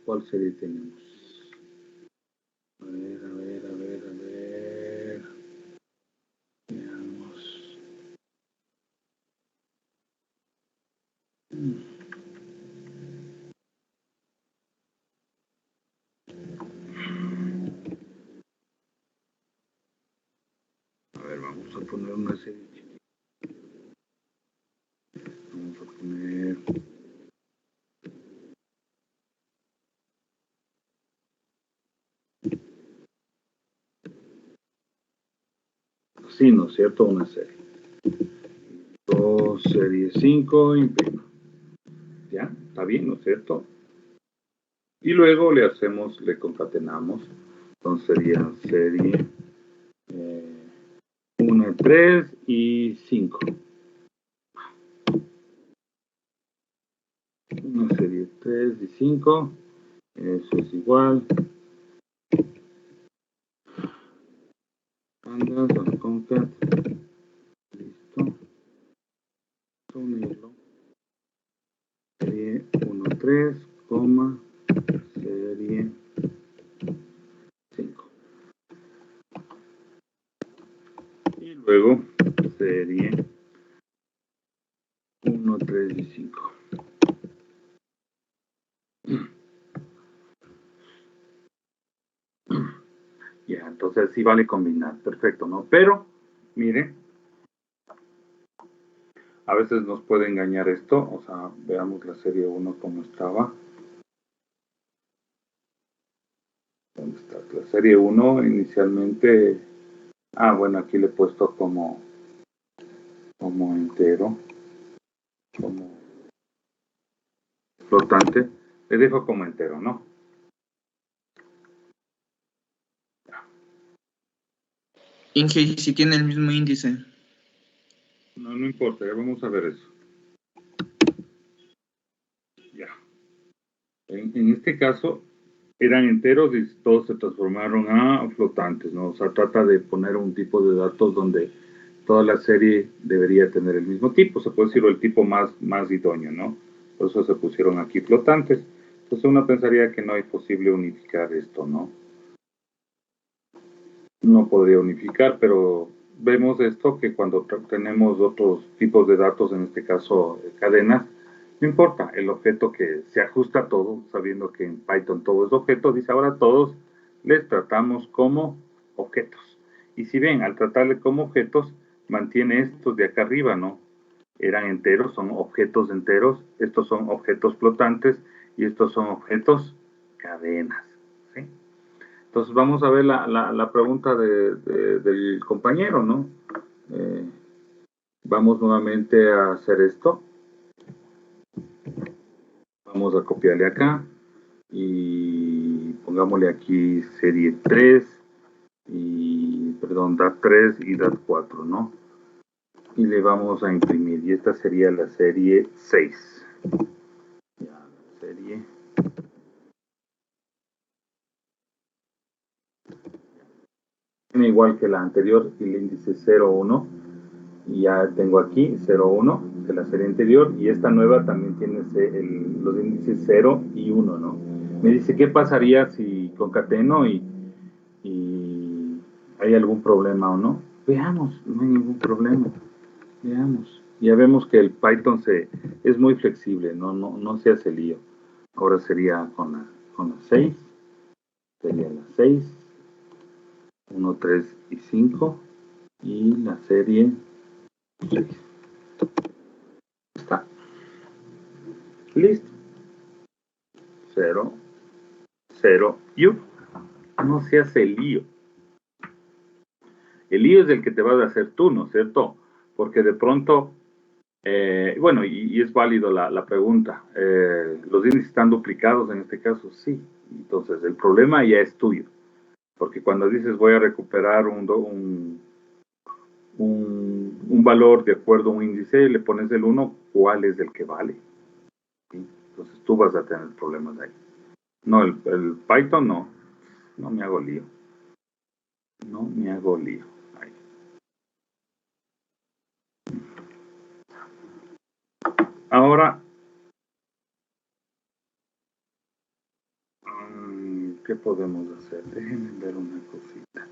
¿Cuál serie tenemos? A ver, a ver, a ver, a ver. Veamos. A ver, vamos a poner una serie chiquita. Vamos a poner... Sí, ¿no es cierto? Una serie. Dos, serie 5, imprima. ¿Ya? ¿Está bien, no es cierto? Y luego le hacemos, le concatenamos. Entonces sería serie 1, 3 y 5. Una serie 3 y 5. Eso es igual. Andas, concat. Listo. Unirlo. Serie 1, 3, serie 5. Y luego serie 1, 3 y 5. Ya, entonces sí vale combinar, perfecto, ¿no? Pero, mire, a veces nos puede engañar esto, o sea, veamos la serie 1 como estaba. ¿Dónde está? La serie 1 inicialmente, bueno, aquí le he puesto como entero, como flotante, le dejo como entero, ¿no? Inge, ¿y si tiene el mismo índice? No, no importa, ya vamos a ver eso. Ya. En este caso, eran enteros y todos se transformaron a flotantes, ¿no? O sea, trata de poner un tipo de datos donde toda la serie debería tener el mismo tipo, se puede decir el tipo más idóneo, ¿no? Por eso se pusieron aquí flotantes. Entonces uno pensaría que no es posible unificar esto, ¿no? No podría unificar, pero vemos esto que cuando tenemos otros tipos de datos, en este caso cadenas, no importa, el objeto que se ajusta a todo, sabiendo que en Python todo es objeto, dice ahora todos les tratamos como objetos. Y si ven, al tratarle como objetos, mantiene estos de acá arriba, ¿no? Eran enteros, son objetos enteros, estos son objetos flotantes y estos son objetos cadenas, ¿sí? Entonces vamos a ver la pregunta del compañero, ¿no? Vamos nuevamente a hacer esto. Vamos a copiarle acá y pongámosle aquí serie 3 y, perdón, DAT3 y DAT4, ¿no? Y le vamos a imprimir y esta sería la serie 6. Ya, la serie igual que la anterior, el índice 01. Y ya tengo aquí 01 de la serie anterior y esta nueva también tiene los índices 0 y 1, ¿no? Me dice, ¿qué pasaría si concateno y hay algún problema o no? Veamos, no hay ningún problema. Veamos. Ya vemos que el Python es muy flexible, no se hace lío. Ahora sería con la 6, sería la 6, 1, 3 y 5 y la serie 6. Está. Listo. 0, 0 y 1. No se hace el lío. El lío es el que te vas a hacer tú, ¿no es cierto? Porque de pronto, bueno, y es válido la pregunta, los índices están duplicados en este caso, sí. Entonces, el problema ya es tuyo. Porque cuando dices voy a recuperar un valor de acuerdo a un índice, le pones el 1, ¿cuál es el que vale? ¿Sí? Entonces tú vas a tener problemas ahí. No, el Python no me hago lío. No me hago lío. Ahí. Ahora, podemos hacer? Déjenme ver una cosita.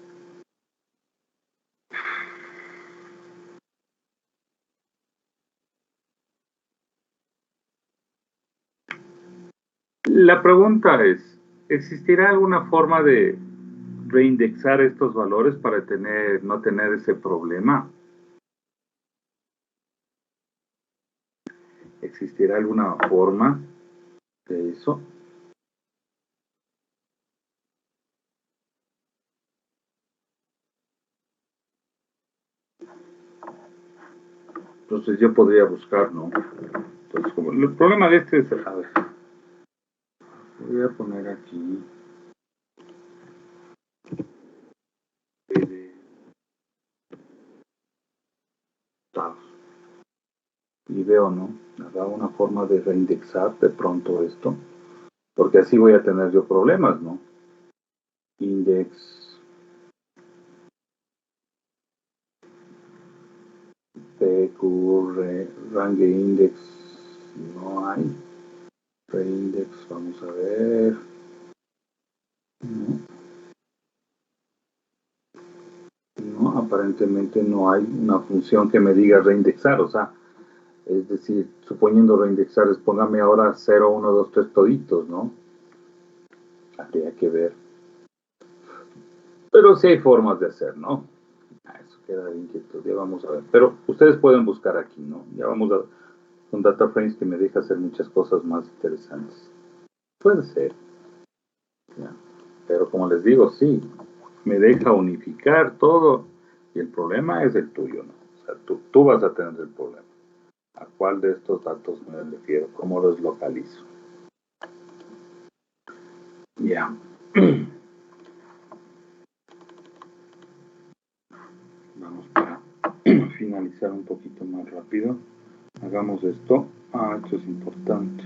La pregunta es, ¿existirá alguna forma de reindexar estos valores para no tener ese problema? ¿Existirá alguna forma de eso? Entonces yo podría buscar, ¿no? Entonces, como el problema de este es, a ver, voy a poner aquí y veo, ¿no? Habrá una forma de reindexar de pronto esto, porque así voy a tener yo problemas, ¿no? Index PQ, range index, no hay. Reindex, vamos a ver. No, aparentemente no hay una función que me diga reindexar, o sea, es decir, suponiendo reindexar, es póngame ahora 0, 1, 2, 3 toditos, ¿no? Habría que ver. Pero sí hay formas de hacer, ¿no? Eso queda de inquietud, ya vamos a ver. Pero ustedes pueden buscar aquí, ¿no? Ya vamos a con Data Frames que me deja hacer muchas cosas más interesantes. Puede ser. ¿Ya? Pero como les digo, sí, me deja unificar todo y el problema es el tuyo, ¿no? O sea, tú vas a tener el problema. ¿A cuál de estos datos me refiero? ¿Cómo los localizo? Ya. Vamos para finalizar un poquito más rápido. Hagamos esto. Esto es importante.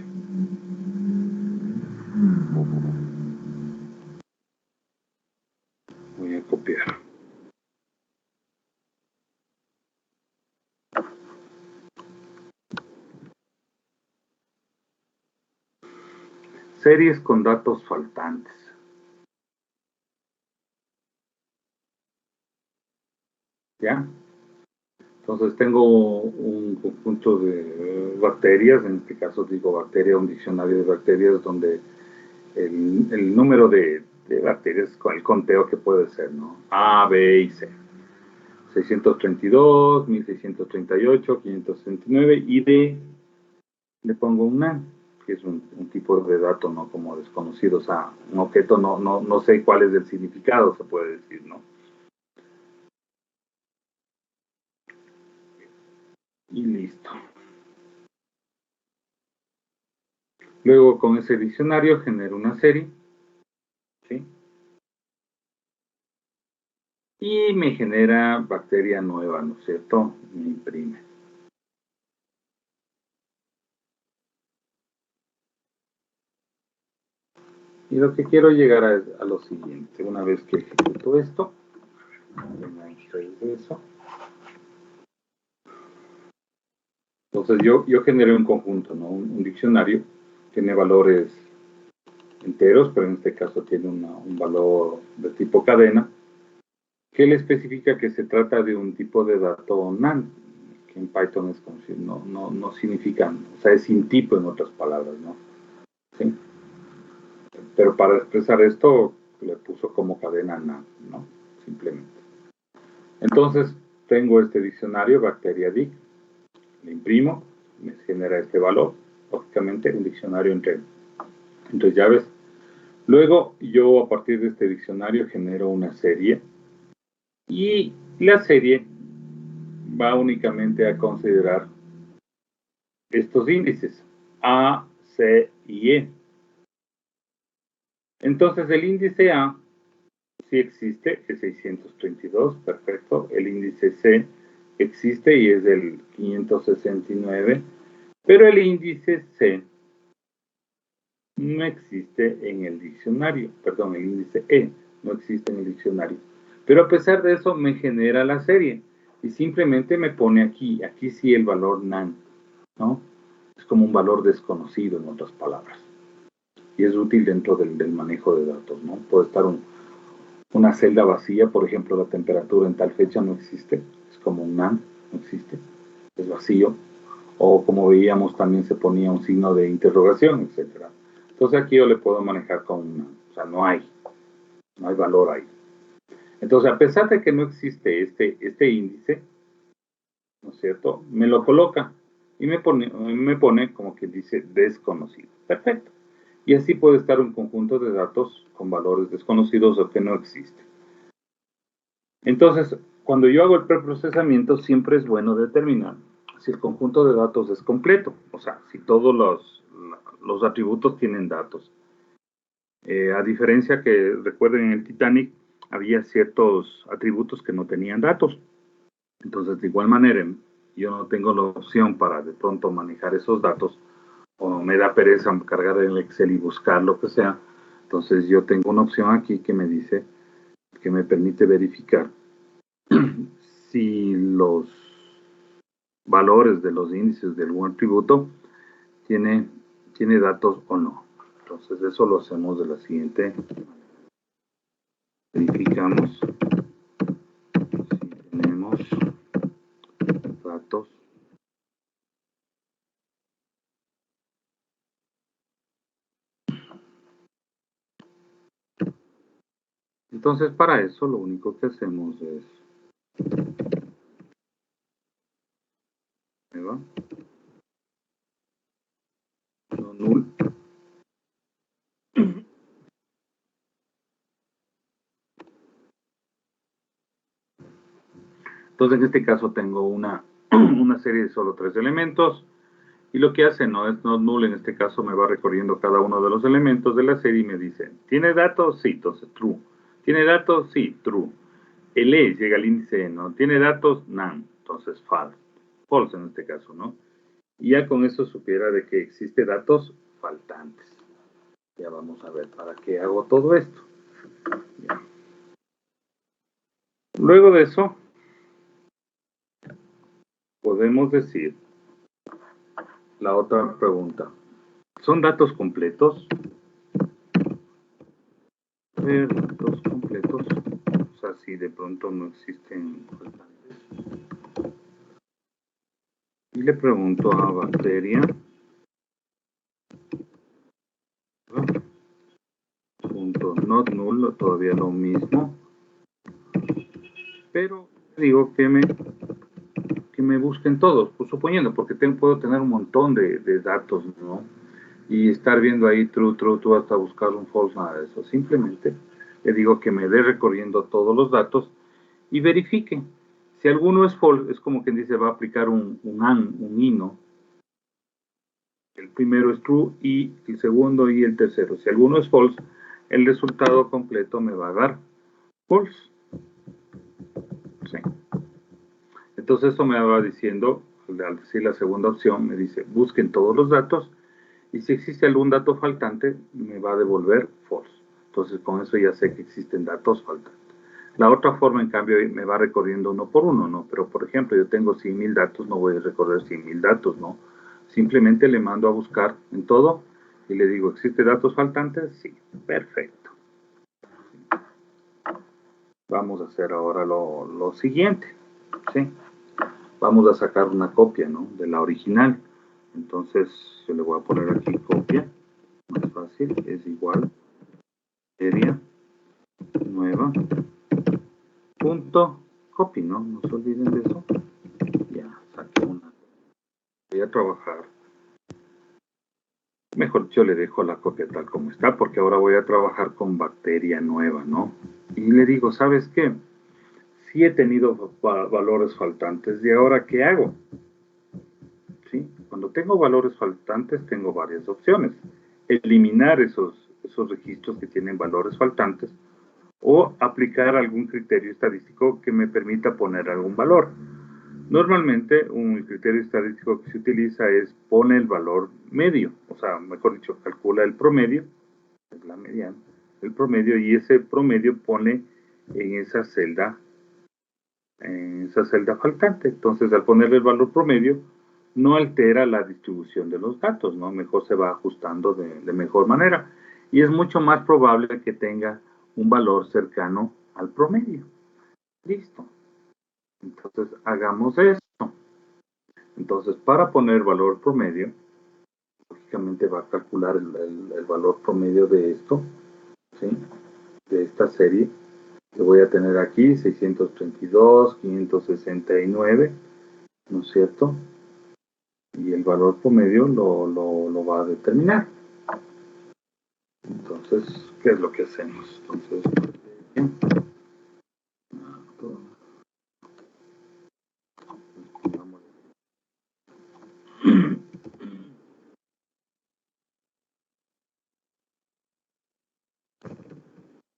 Voy a copiar. Series con datos faltantes. ¿Ya? Entonces tengo un conjunto de bacterias, en este caso digo bacteria, un diccionario de bacterias donde el número de bacterias con el conteo que puede ser, ¿no? A, B y C. 632, 1638, 569 y D le pongo un NaN, que es un tipo de dato, ¿no? Como desconocido, o sea, un objeto no sé cuál es el significado, se puede decir, ¿no? Y listo. Luego con ese diccionario genero una serie, ¿sí? Y me genera bacteria nueva, ¿no es cierto? Me imprime. Y lo que quiero llegar a lo siguiente, una vez que ejecuto esto, voy a extraer eso. Entonces yo generé un conjunto, ¿no? Un diccionario, tiene valores enteros, pero en este caso tiene un valor de tipo cadena, que le especifica que se trata de un tipo de dato NaN, que en Python es como si no significan, o sea, es sin tipo en otras palabras, ¿no? ¿Sí? Pero para expresar esto, le puso como cadena NaN, ¿no? Simplemente. Entonces, tengo este diccionario, bacteriadic, le imprimo, me genera este valor, lógicamente un diccionario entre llaves. Luego, yo a partir de este diccionario genero una serie y la serie va únicamente a considerar estos índices, A, C y E. Entonces, el índice A sí existe, es 632, perfecto. El índice C existe y es el 569, pero el índice C no existe en el diccionario, perdón, el índice E no existe en el diccionario. Pero a pesar de eso me genera la serie y simplemente me pone aquí sí el valor NaN, ¿no? Es como un valor desconocido en otras palabras. y es útil dentro del manejo de datos, ¿no? Puede estar una celda vacía, por ejemplo, la temperatura en tal fecha no existe, es como un NaN, no existe, es vacío, o como veíamos también se ponía un signo de interrogación, etcétera. Entonces aquí yo le puedo manejar con un NaN, o sea, no hay valor ahí. Entonces, a pesar de que no existe este índice, ¿no es cierto?, me lo coloca y me pone como que dice desconocido. Perfecto. Y así puede estar un conjunto de datos con valores desconocidos o que no existen. Entonces, cuando yo hago el preprocesamiento, siempre es bueno determinar si el conjunto de datos es completo, o sea, si todos los atributos tienen datos. A diferencia que, recuerden, en el Titanic había ciertos atributos que no tenían datos. Entonces, de igual manera, yo no tengo la opción para de pronto manejar esos datos, o me da pereza cargar el Excel y buscar lo que sea. Entonces, yo tengo una opción aquí que me dice, que me permite verificar si los valores de los índices de algún atributo tiene datos o no. Entonces, eso lo hacemos de la siguiente manera. Verificamos si tenemos datos. Entonces, para eso lo único que hacemos es nueva, no null. Entonces, en este caso tengo una serie de solo 3 elementos, y lo que hace no es not null, en este caso me va recorriendo cada uno de los elementos de la serie y me dice, ¿tiene datos? Sí, entonces true. ¿Tiene datos? Sí, true. El E llega al índice, ¿no? ¿Tiene datos? None, entonces false. False en este caso, ¿no? Y ya con eso supiera de que existe datos faltantes. Ya vamos a ver para qué hago todo esto. Ya. Luego de eso, podemos decir la otra pregunta. ¿Son datos completos? A ver, datos completos. O sea, si de pronto no existen faltantes. Y le pregunto a bacteria. Punto not null, todavía lo mismo. Pero digo que me busquen todos, pues suponiendo, porque puedo tener un montón de datos, ¿no? Y estar viendo ahí true, true, true, hasta buscar un false, nada de eso. Simplemente le digo que me dé recorriendo todos los datos y verifique. Si alguno es false, es como quien dice, va a aplicar un AND, un I, ¿no? El primero es true y el segundo y el tercero. Si alguno es false, el resultado completo me va a dar false. Sí. Entonces eso me va diciendo, al decir la segunda opción, me dice, busquen todos los datos y si existe algún dato faltante, me va a devolver false. Entonces con eso ya sé que existen datos faltantes. La otra forma, en cambio, me va recorriendo uno por uno, ¿no? Pero, por ejemplo, yo tengo 100.000 datos, no voy a recorrer 100.000 datos, ¿no? Simplemente le mando a buscar en todo y le digo, ¿existe datos faltantes? Sí, perfecto. Vamos a hacer ahora lo siguiente, ¿sí? Vamos a sacar una copia, ¿no? De la original. Entonces, yo le voy a poner aquí copia, más fácil, es igual, serie, nueva, punto, copy, ¿no? No se olviden de eso. Ya, saqué una. Voy a trabajar. Mejor yo le dejo la copia tal como está, porque ahora voy a trabajar con bacteria nueva, ¿no? Y le digo, ¿sabes qué? Sí he tenido valores faltantes, ¿y ahora qué hago? ¿Sí? Cuando tengo valores faltantes, tengo varias opciones. Eliminar esos registros que tienen valores faltantes o aplicar algún criterio estadístico que me permita poner algún valor. Normalmente, un criterio estadístico que se utiliza es pone el valor medio, o sea, mejor dicho, calcula el promedio, es la mediana, el promedio, y ese promedio pone en esa celda faltante. Entonces, al ponerle el valor promedio, no altera la distribución de los datos, ¿no? Mejor se va ajustando de mejor manera. y es mucho más probable que tenga un valor cercano al promedio. Listo. Entonces, hagamos esto. Entonces, para poner valor promedio, lógicamente va a calcular el valor promedio de esto, ¿sí? De esta serie. Que voy a tener aquí 632, 569, ¿no es cierto? Y el valor promedio lo va a determinar. Entonces, ¿qué es lo que hacemos? Entonces, bien.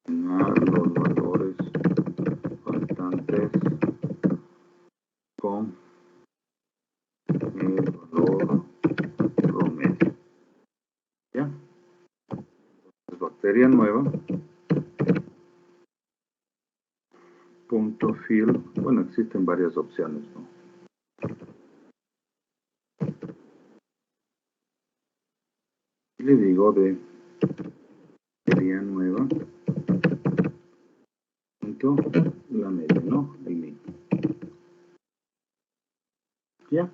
Los valores faltantes con el valor promedio. ¿Ya? Entonces, bacteria nueva. Punto fill. Bueno, existen varias opciones, ¿no? Y le digo de bacteria nueva. Punto la media, ¿no? El min. ¿Ya?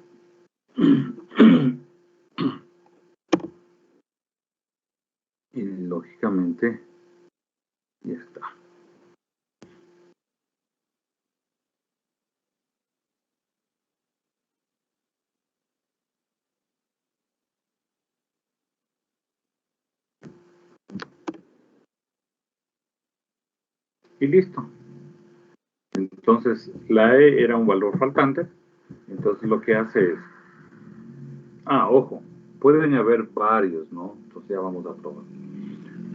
Y lógicamente ya está. Y listo. Entonces la E era un valor faltante. Entonces lo que hace es, ojo, pueden haber varios, ¿no? Entonces ya vamos a probar.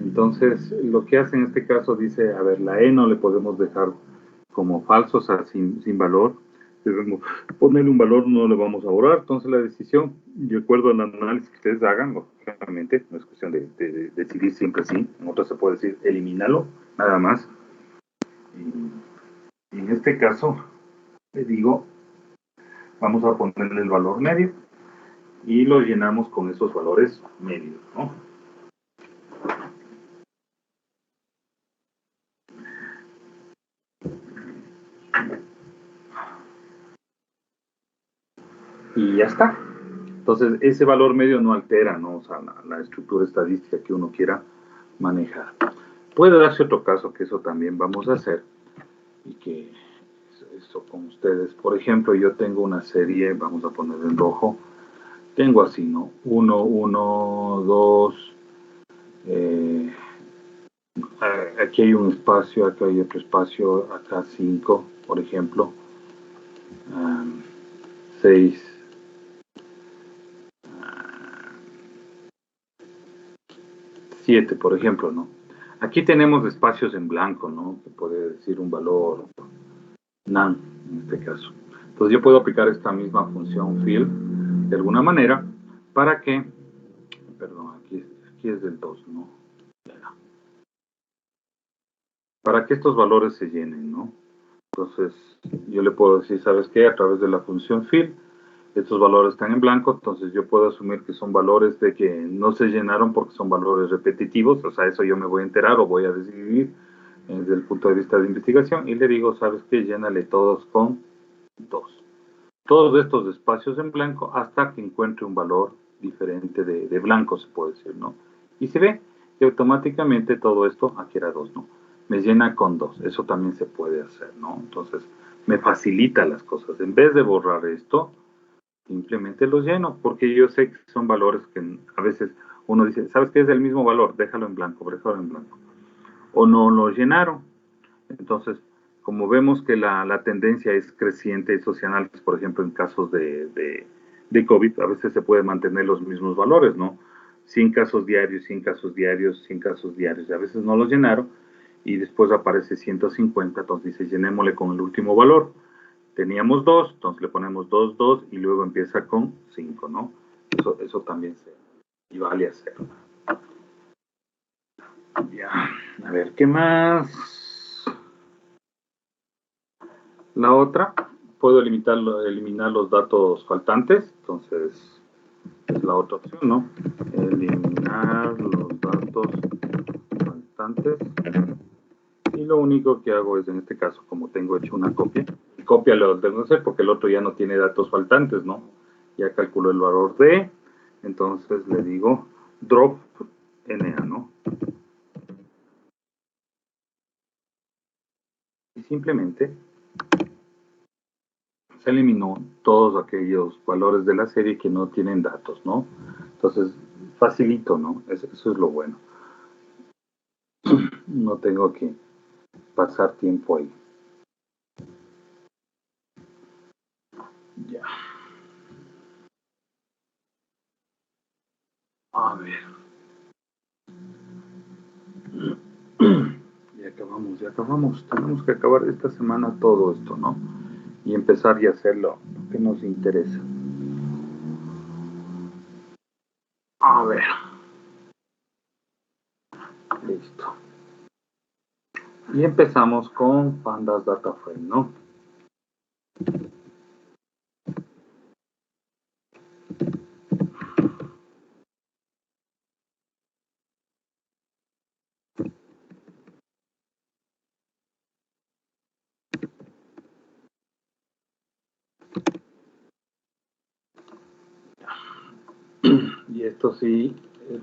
Entonces lo que hace en este caso dice, a ver, la E no le podemos dejar como falso, o sea, sin valor. Debemos ponerle un valor, no le vamos a borrar. Entonces la decisión, de acuerdo al análisis que ustedes hagan, lógicamente, no es cuestión de decidir siempre sí. En otras se puede decir, elimínalo, nada más. Y en este caso, le digo, vamos a ponerle el valor medio y lo llenamos con esos valores medios, ¿no? Y ya está. Entonces, ese valor medio no altera, ¿no? O sea, la estructura estadística que uno quiera manejar. Puede darse otro caso que eso también vamos a hacer y que eso con ustedes. Por ejemplo, yo tengo una serie, vamos a poner en rojo, tengo así, ¿no? 1, 1, 2, aquí hay un espacio, acá hay otro espacio, acá 5, por ejemplo, 6, 7, por ejemplo, ¿no? Aquí tenemos espacios en blanco, ¿no? Que puede decir un valor none, en este caso. Entonces yo puedo aplicar esta misma función fill de alguna manera para que, perdón, aquí es del 2, ¿no? Para que estos valores se llenen, ¿no? Entonces yo le puedo decir, ¿sabes qué? A través de la función fill, estos valores están en blanco, entonces yo puedo asumir que son valores de que no se llenaron porque son valores repetitivos, o sea, eso yo me voy a enterar o voy a decidir desde el punto de vista de investigación y le digo, ¿sabes qué? Llénale todos con 2. Todos estos espacios en blanco hasta que encuentre un valor diferente de blanco, se puede decir, ¿no? Y se ve que automáticamente todo esto, aquí era 2, ¿no? Me llena con 2. Eso también se puede hacer, ¿no? Entonces, me facilita las cosas. En vez de borrar esto, simplemente los lleno, porque yo sé que son valores que a veces uno dice, ¿sabes qué? Es del mismo valor, déjalo en blanco, déjalo en blanco. O no lo llenaron. Entonces, como vemos que la tendencia es creciente, esos análisis, por ejemplo, en casos de COVID, a veces se pueden mantener los mismos valores, ¿no? 100 casos diarios, 100 casos diarios, 100 casos diarios, y a veces no los llenaron, y después aparece 150, entonces dice, llenémosle con el último valor. Teníamos 2, entonces le ponemos 2, 2, y luego empieza con 5, ¿no? Eso también se equivale a 0. Ya, a ver, ¿qué más? La otra, puedo eliminar los datos faltantes, entonces es la otra opción, ¿no? Eliminar los datos faltantes. Y lo único que hago es, en este caso, como tengo hecho una copia lo tengo que hacer porque el otro ya no tiene datos faltantes, ¿no? Ya calculo el valor de, entonces le digo drop NA, ¿no? Y simplemente se eliminó todos aquellos valores de la serie que no tienen datos, ¿no? Entonces, facilito, ¿no? Eso es lo bueno. No tengo que pasar tiempo ahí. Ya. A ver. Ya acabamos. Tenemos que acabar esta semana todo esto, ¿no? Y empezar y hacerlo, lo que nos interesa. A ver. Listo. Y empezamos con Pandas Data Frame, ¿no? Y esto sí es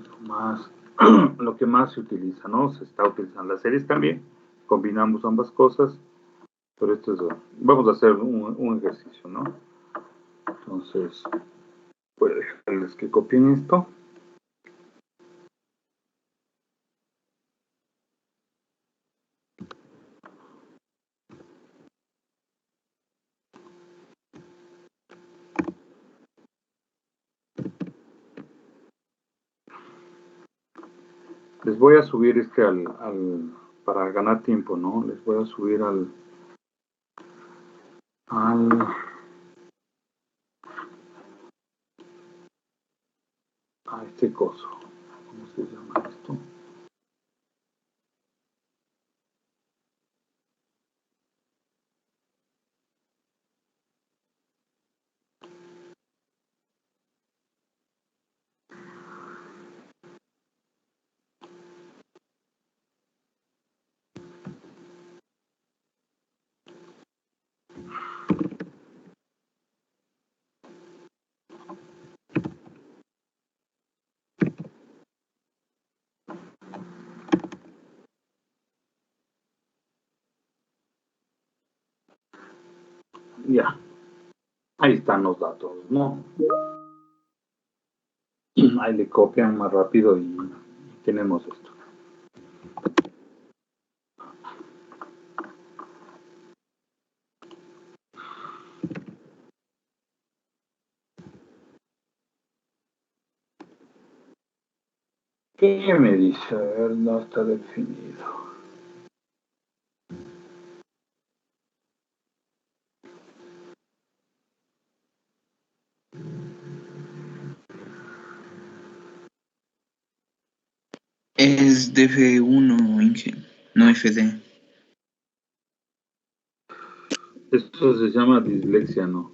lo que más se utiliza, ¿no? Se está utilizando las series también. Combinamos ambas cosas. Pero esto es, vamos a hacer un ejercicio, ¿no? Entonces, voy a dejarles que copien esto. Les voy a subir para ganar tiempo, ¿no? Les voy a subir a este coso. ¿Cómo se llama esto? Ya. Ahí están los datos, ¿no? Ahí le copian más rápido y tenemos esto. ¿Qué me dice? A ver, no está definido. Es DF1, Inge, no FD. Esto se llama dislexia, ¿no?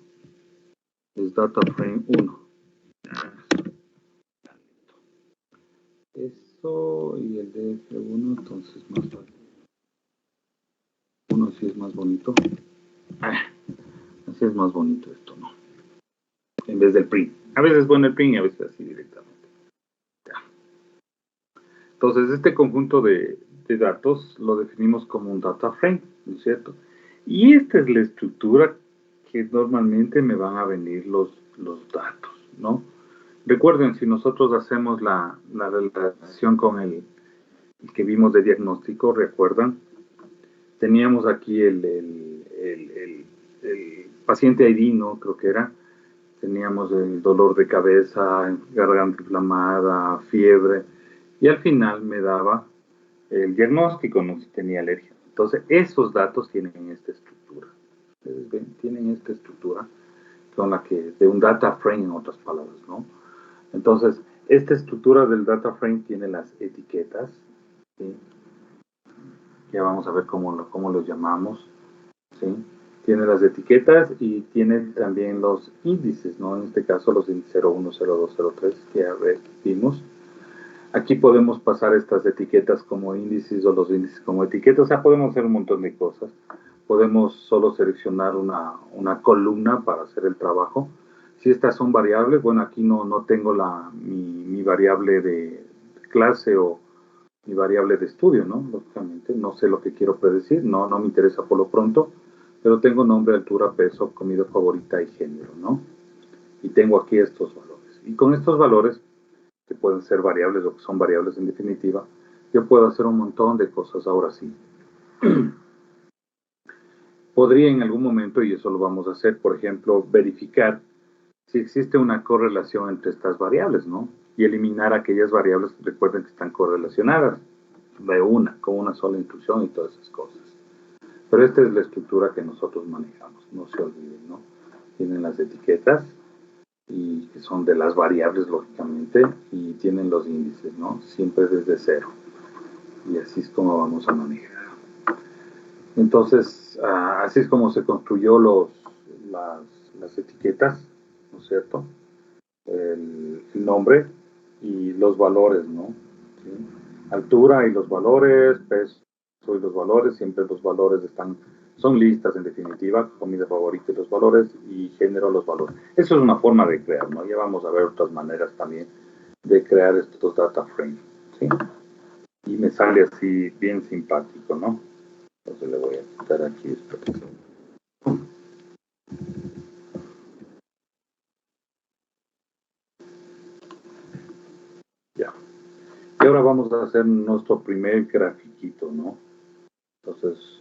Es Data Frame 1. Eso y el DF1, entonces más fácil. Uno sí es más bonito. Así es más bonito esto, ¿no? En vez del print. A veces bueno el print y a veces así directamente. Ya. Entonces, este conjunto de datos lo definimos como un data frame, ¿no es cierto? Y esta es la estructura que normalmente me van a venir los datos, ¿no? Recuerden, si nosotros hacemos la relación con el que vimos de diagnóstico, ¿recuerdan? Teníamos aquí el paciente ID, ¿no? Creo que era. Teníamos el dolor de cabeza, garganta inflamada, fiebre, y al final me daba el diagnóstico, no si tenía alergia. Entonces, esos datos tienen esta estructura. Ustedes ven, tienen esta estructura con la que, de un data frame, en otras palabras, ¿no? Entonces, esta estructura del data frame tiene las etiquetas, ¿sí? Ya vamos a ver cómo los llamamos, ¿sí? Tiene las etiquetas y tiene también los índices, ¿no? En este caso los índices 01, 02, 03 que ya vimos. Aquí podemos pasar estas etiquetas como índices o los índices como etiquetas, o sea, podemos hacer un montón de cosas. Podemos solo seleccionar una columna para hacer el trabajo. Si estas son variables, bueno, aquí no tengo mi variable de clase o mi variable de estudio, ¿no? Lógicamente, no sé lo que quiero predecir, no me interesa por lo pronto, pero tengo nombre, altura, peso, comida favorita y género, ¿no? Y tengo aquí estos valores. Y con estos valores, que pueden ser variables o que son variables en definitiva, yo puedo hacer un montón de cosas ahora sí. Podría en algún momento, y eso lo vamos a hacer, por ejemplo, verificar si existe una correlación entre estas variables, ¿no? Y eliminar aquellas variables que recuerden que están correlacionadas de con una sola instrucción y todas esas cosas. Pero esta es la estructura que nosotros manejamos, no se olviden, ¿no? Tienen las etiquetas, y que son de las variables, lógicamente, y tienen los índices, ¿no? Siempre desde cero. Y así es como vamos a manejar. Entonces, así es como se construyó las etiquetas, ¿no es cierto? El nombre y los valores, ¿no? ¿Sí? Altura y los valores, peso y los valores, siempre los valores son listas en definitiva, comida favorita y los valores, y género los valores. Eso es una forma de crear, ¿no? Ya vamos a ver otras maneras también de crear estos data frames, ¿sí? Y me sale así bien simpático, ¿no? Entonces le voy a quitar aquí esto. Ya. Y ahora vamos a hacer nuestro primer grafiquito, ¿no? Entonces,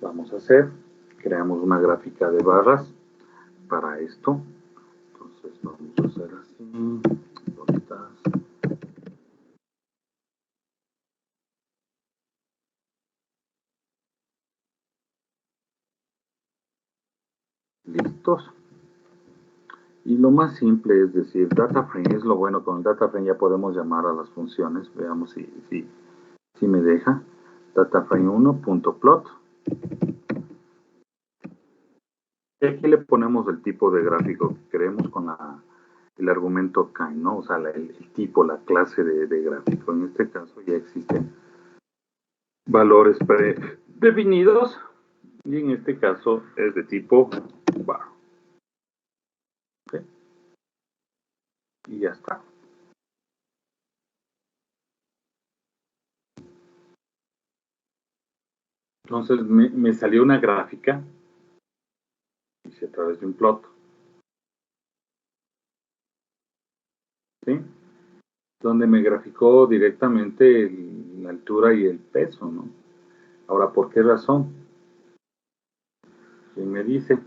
vamos a creamos una gráfica de barras para esto. Entonces, vamos a hacer así. ¿Dónde estás? Listos. Y lo más simple es decir, data frame es lo bueno. Con el data frame ya podemos llamar a las funciones. Veamos si me deja. Dataframe1.plot. Y aquí le ponemos el tipo de gráfico que queremos con el argumento kind, ¿no? O sea, el tipo, la clase de gráfico. En este caso ya existen valores predefinidos y en este caso es de tipo bar. ¿Okay? Y ya está. Entonces me salió una gráfica, hice a través de un plot, ¿sí? Donde me graficó directamente la altura y el peso, ¿no? Ahora, ¿por qué razón? ¿Quién me dice?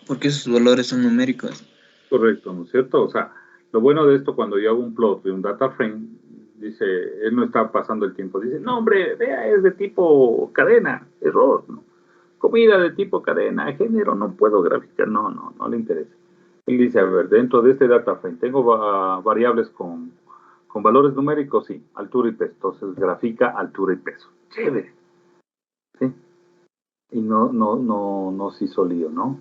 Porque esos valores son numéricos. Correcto, ¿no es cierto? O sea, lo bueno de esto cuando yo hago un plot de un data frame, dice, él no está pasando el tiempo, dice, no hombre, vea, es de tipo cadena, error, ¿no? Comida de tipo cadena, género, no puedo graficar, no le interesa. Él dice, a ver, dentro de este data frame, ¿tengo variables con valores numéricos? Sí, altura y peso, entonces grafica altura y peso. Chévere, ¿sí? Y no se hizo lío, ¿no?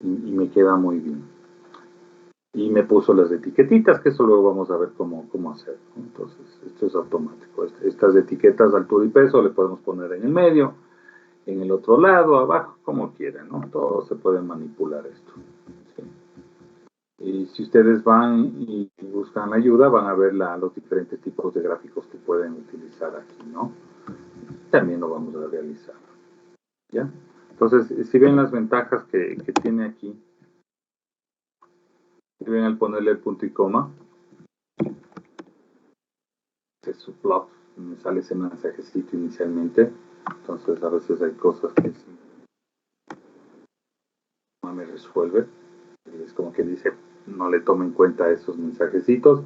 Y me queda muy bien. Y me puso las etiquetitas, que eso luego vamos a ver cómo hacer, ¿no? Entonces, esto es automático. Estas etiquetas de altura y peso le podemos poner en el medio, en el otro lado, abajo, como quieran, ¿no? Todo se puede manipular esto. ¿Sí? Y si ustedes van y buscan ayuda, van a ver los diferentes tipos de gráficos que pueden utilizar aquí, ¿no? También lo vamos a realizar, ¿ya? Entonces, si ven las ventajas que tiene aquí, si ven al ponerle el punto y coma, su plot, me sale ese mensajecito inicialmente, entonces a veces hay cosas que sí no me resuelve, es como que dice, no le tome en cuenta esos mensajecitos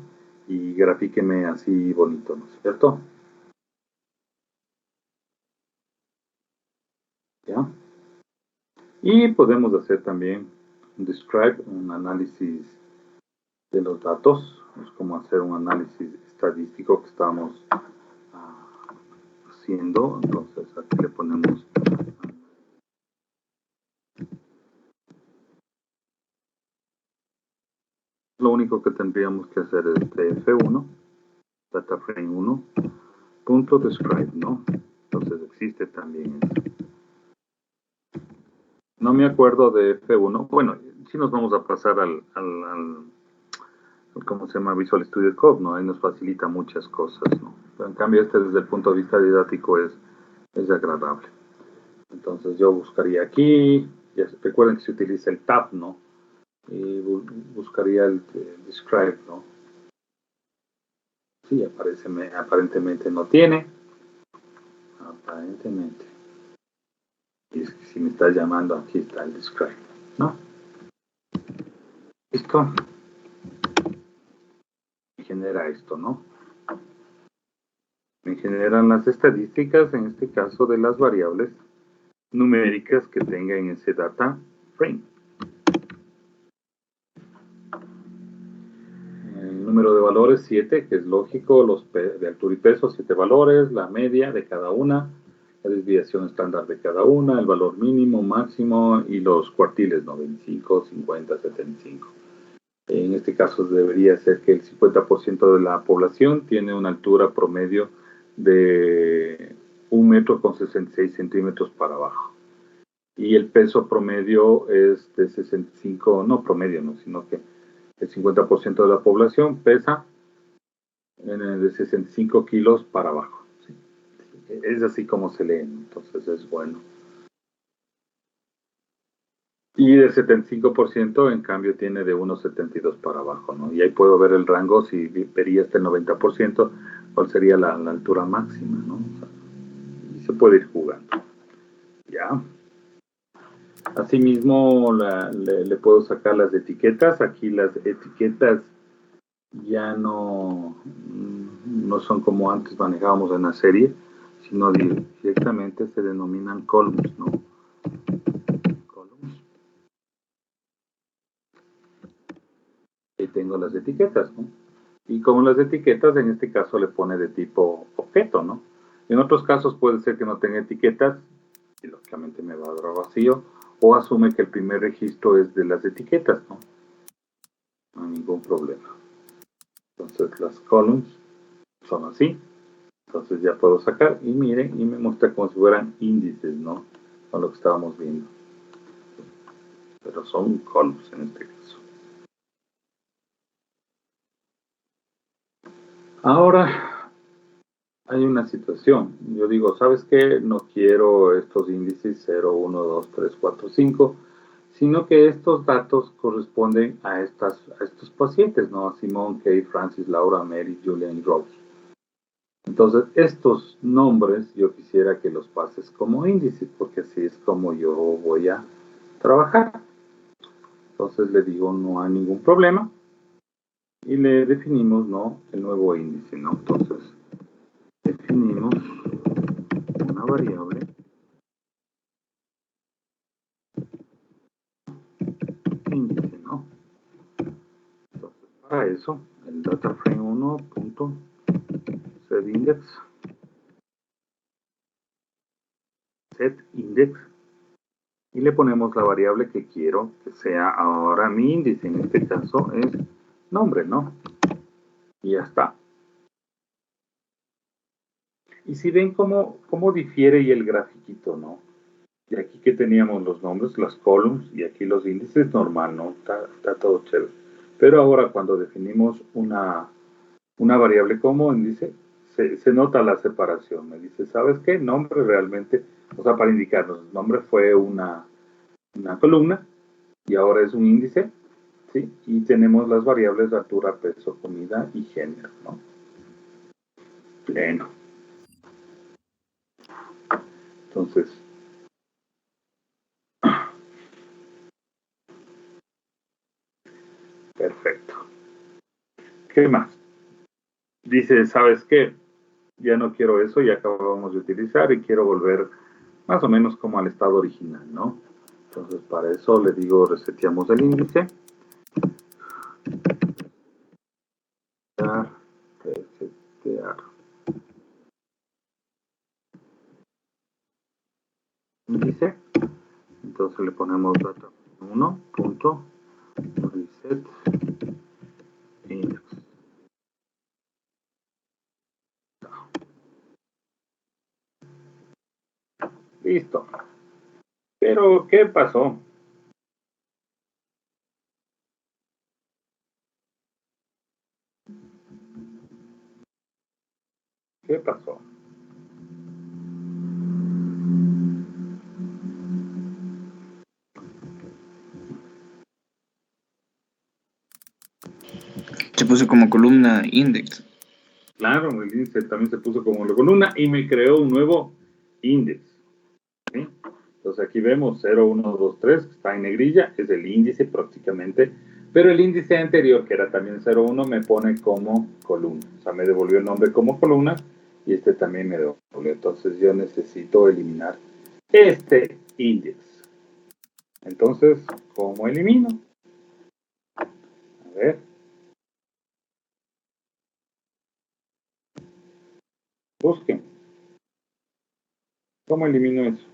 y grafíqueme así bonito, ¿no es cierto? ¿Ya? Y podemos hacer también un describe, un análisis de los datos, es como hacer un análisis estadístico que estamos haciendo. Entonces aquí le ponemos lo único que tendríamos que hacer es df1 dataframe1 punto describe, ¿no? Entonces existe también eso. No me acuerdo de F1. Bueno, sí nos vamos a pasar al ¿cómo se llama? Visual Studio Code, ¿no? Ahí nos facilita muchas cosas, ¿no? Pero en cambio desde el punto de vista didáctico es agradable. Entonces yo buscaría aquí, ya recuerden que se utiliza el tab, ¿no? Y buscaría el describe, ¿no? Sí, aparentemente no tiene. Aparentemente. Y es que si me estás llamando, aquí está el describe, ¿no? Listo. Y genera esto, ¿no? Me generan las estadísticas, en este caso de las variables numéricas que tenga en ese data frame. El número de valores 7, que es lógico, los de altura y peso 7 valores, la media de cada una, la desviación estándar de cada una, el valor mínimo, máximo y los cuartiles, ¿no? 25, 50, 75. En este caso debería ser que el 50% de la población tiene una altura promedio de 1,66 metros para abajo. Y el peso promedio es de 65, no promedio, no, sino que el 50% de la población pesa de 65 kilos para abajo. ¿Sí? Es así como se lee, entonces es bueno. Y del 75% en cambio tiene de 1,72 para abajo, ¿no? Y ahí puedo ver el rango, si vería hasta el 90%, cuál sería la altura máxima, ¿no? O sea, y se puede ir jugando. Ya. Asimismo, le puedo sacar las etiquetas. Aquí las etiquetas ya no son como antes manejábamos en la serie, sino directamente se denominan columns, ¿no? Columns. Y tengo las etiquetas, ¿no? Y como las etiquetas, en este caso le pone de tipo objeto, ¿no? En otros casos puede ser que no tenga etiquetas, y lógicamente me va a dar vacío, o asume que el primer registro es de las etiquetas, ¿no? No hay ningún problema. Entonces las columns son así. Entonces ya puedo sacar y miren, y me muestra como si fueran índices, ¿no? Con lo que estábamos viendo. Pero son columns en este caso. Ahora hay una situación. Yo digo, ¿sabes qué? No quiero estos índices 0, 1, 2, 3, 4, 5, sino que estos datos corresponden a estos pacientes, ¿no? A Simone, Kay, Francis, Laura, Mary, Julian y Rose. Entonces, estos nombres yo quisiera que los pases como índices, porque así es como yo voy a trabajar. Entonces le digo, no hay ningún problema. Y le definimos, ¿no? El nuevo índice, ¿no? Entonces, definimos una variable índice, ¿no? Entonces, para eso, el dataframe1.setIndex, setIndex, y le ponemos la variable que quiero que sea ahora mi índice. En este caso es nombre, ¿no? Y ya está. Y si ven cómo difiere y el grafiquito, ¿no? Y aquí que teníamos los nombres, las columns, y aquí los índices, normal, ¿no? Está todo chévere. Pero ahora cuando definimos una variable como índice, se nota la separación. Me dice, ¿sabes qué? Nombre realmente, o sea, para indicarnos, nombre fue una columna, y ahora es un índice, ¿sí? Y tenemos las variables altura, peso, comida y género, ¿no? Pleno. Entonces, perfecto. ¿Qué más? Dice, ¿sabes qué? Ya no quiero eso, ya acabamos de utilizar y quiero volver más o menos como al estado original, ¿no? Entonces, para eso le digo, reseteamos el índice. Resetear. índice. Entonces le ponemos data 1 punto reset index. Listo. Pero, ¿qué pasó? ¿Qué pasó? Se puso como columna index. Claro, el índice también se puso como la columna y me creó un nuevo índice. ¿Sí? Entonces aquí vemos 0, 1, 2, 3, que está en negrilla, es el índice prácticamente, pero el índice anterior, que era también 0, 1, me pone como columna. O sea, me devolvió el nombre como columna y este también me devolvió. Entonces yo necesito eliminar este índice. Entonces, ¿cómo elimino? A ver. Busquen. ¿Cómo elimino eso?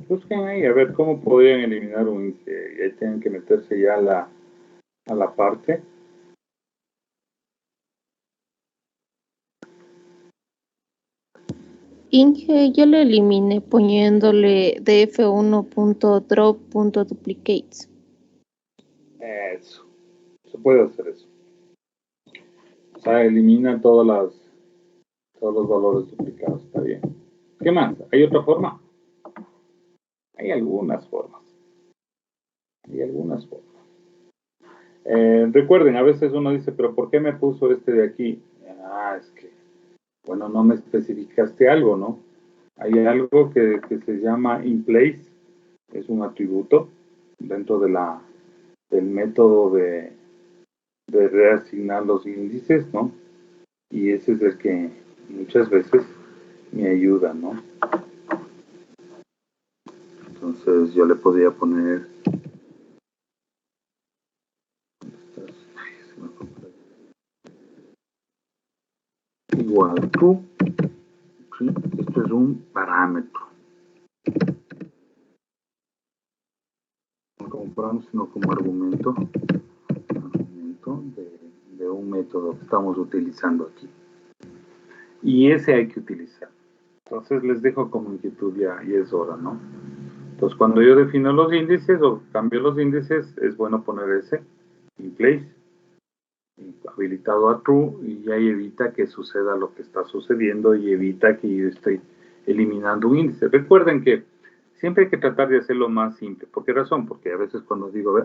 Busquen ahí a ver cómo podrían eliminar un índice. Y ahí tienen que meterse ya a la parte. Inge, yo le eliminé poniéndole df1.drop.duplicates. Eso. Se puede hacer eso. O sea, elimina todos los valores duplicados. Está bien. ¿Qué más? ¿Hay otra forma? Hay algunas formas. Hay algunas formas. Recuerden, a veces uno dice, pero ¿por qué me puso este de aquí? Ah, es que, bueno, no me especificaste algo, ¿no? Hay algo que se llama inPlace, es un atributo dentro del método de reasignar los índices, ¿no? Y ese es el que muchas veces me ayuda, ¿no? Entonces yo le podría poner igual true, ¿sí? Esto es un parámetro. No como parámetro, sino como argumento de un método que estamos utilizando aquí. Y ese hay que utilizar. Entonces les dejo como inquietud ya, y es hora, ¿no? Entonces cuando yo defino los índices o cambio los índices, es bueno poner ese in place, habilitado a true, y ya evita que suceda lo que está sucediendo y evita que yo esté eliminando un índice. Recuerden que siempre hay que tratar de hacerlo más simple. ¿Por qué razón? Porque a veces cuando digo,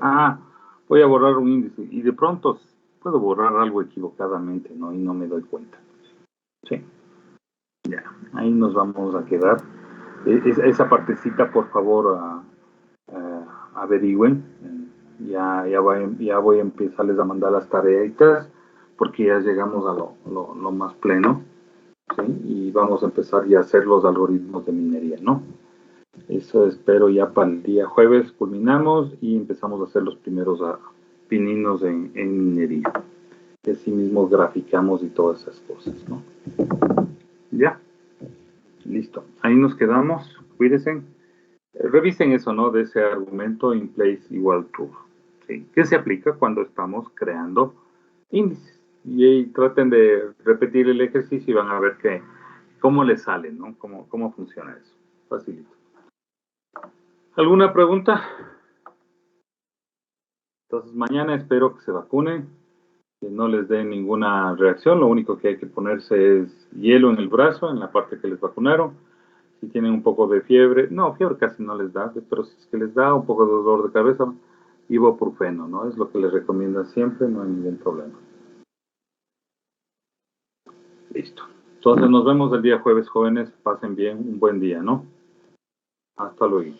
voy a borrar un índice y de pronto puedo borrar algo equivocadamente, ¿no? Y no me doy cuenta. Sí. Ya, ahí nos vamos a quedar. Esa partecita, por favor, averigüen. Ya voy a empezarles a mandar las tareitas porque ya llegamos a lo más pleno, ¿sí? Y vamos a empezar ya a hacer los algoritmos de minería, ¿no? Eso espero ya para el día jueves culminamos y empezamos a hacer los primeros pininos en minería. Y así mismo graficamos y todas esas cosas, ¿no? Ya, listo. Ahí nos quedamos. Cuídense. Revisen eso, ¿no? De ese argumento in place igual true. ¿Sí? Que se aplica cuando estamos creando índices. Y ahí traten de repetir el ejercicio y van a ver cómo les sale, ¿no? Cómo funciona eso. Facilito. ¿Alguna pregunta? Entonces mañana espero que se vacunen, que no les den ninguna reacción. Lo único que hay que ponerse es hielo en el brazo, en la parte que les vacunaron. Si tienen un poco de fiebre, no, fiebre casi no les da, pero si es que les da un poco de dolor de cabeza, ibuprofeno, ¿no? Es lo que les recomiendan siempre, no hay ningún problema. Listo. Entonces nos vemos el día jueves, jóvenes. Pasen bien, un buen día, ¿no? Hasta luego.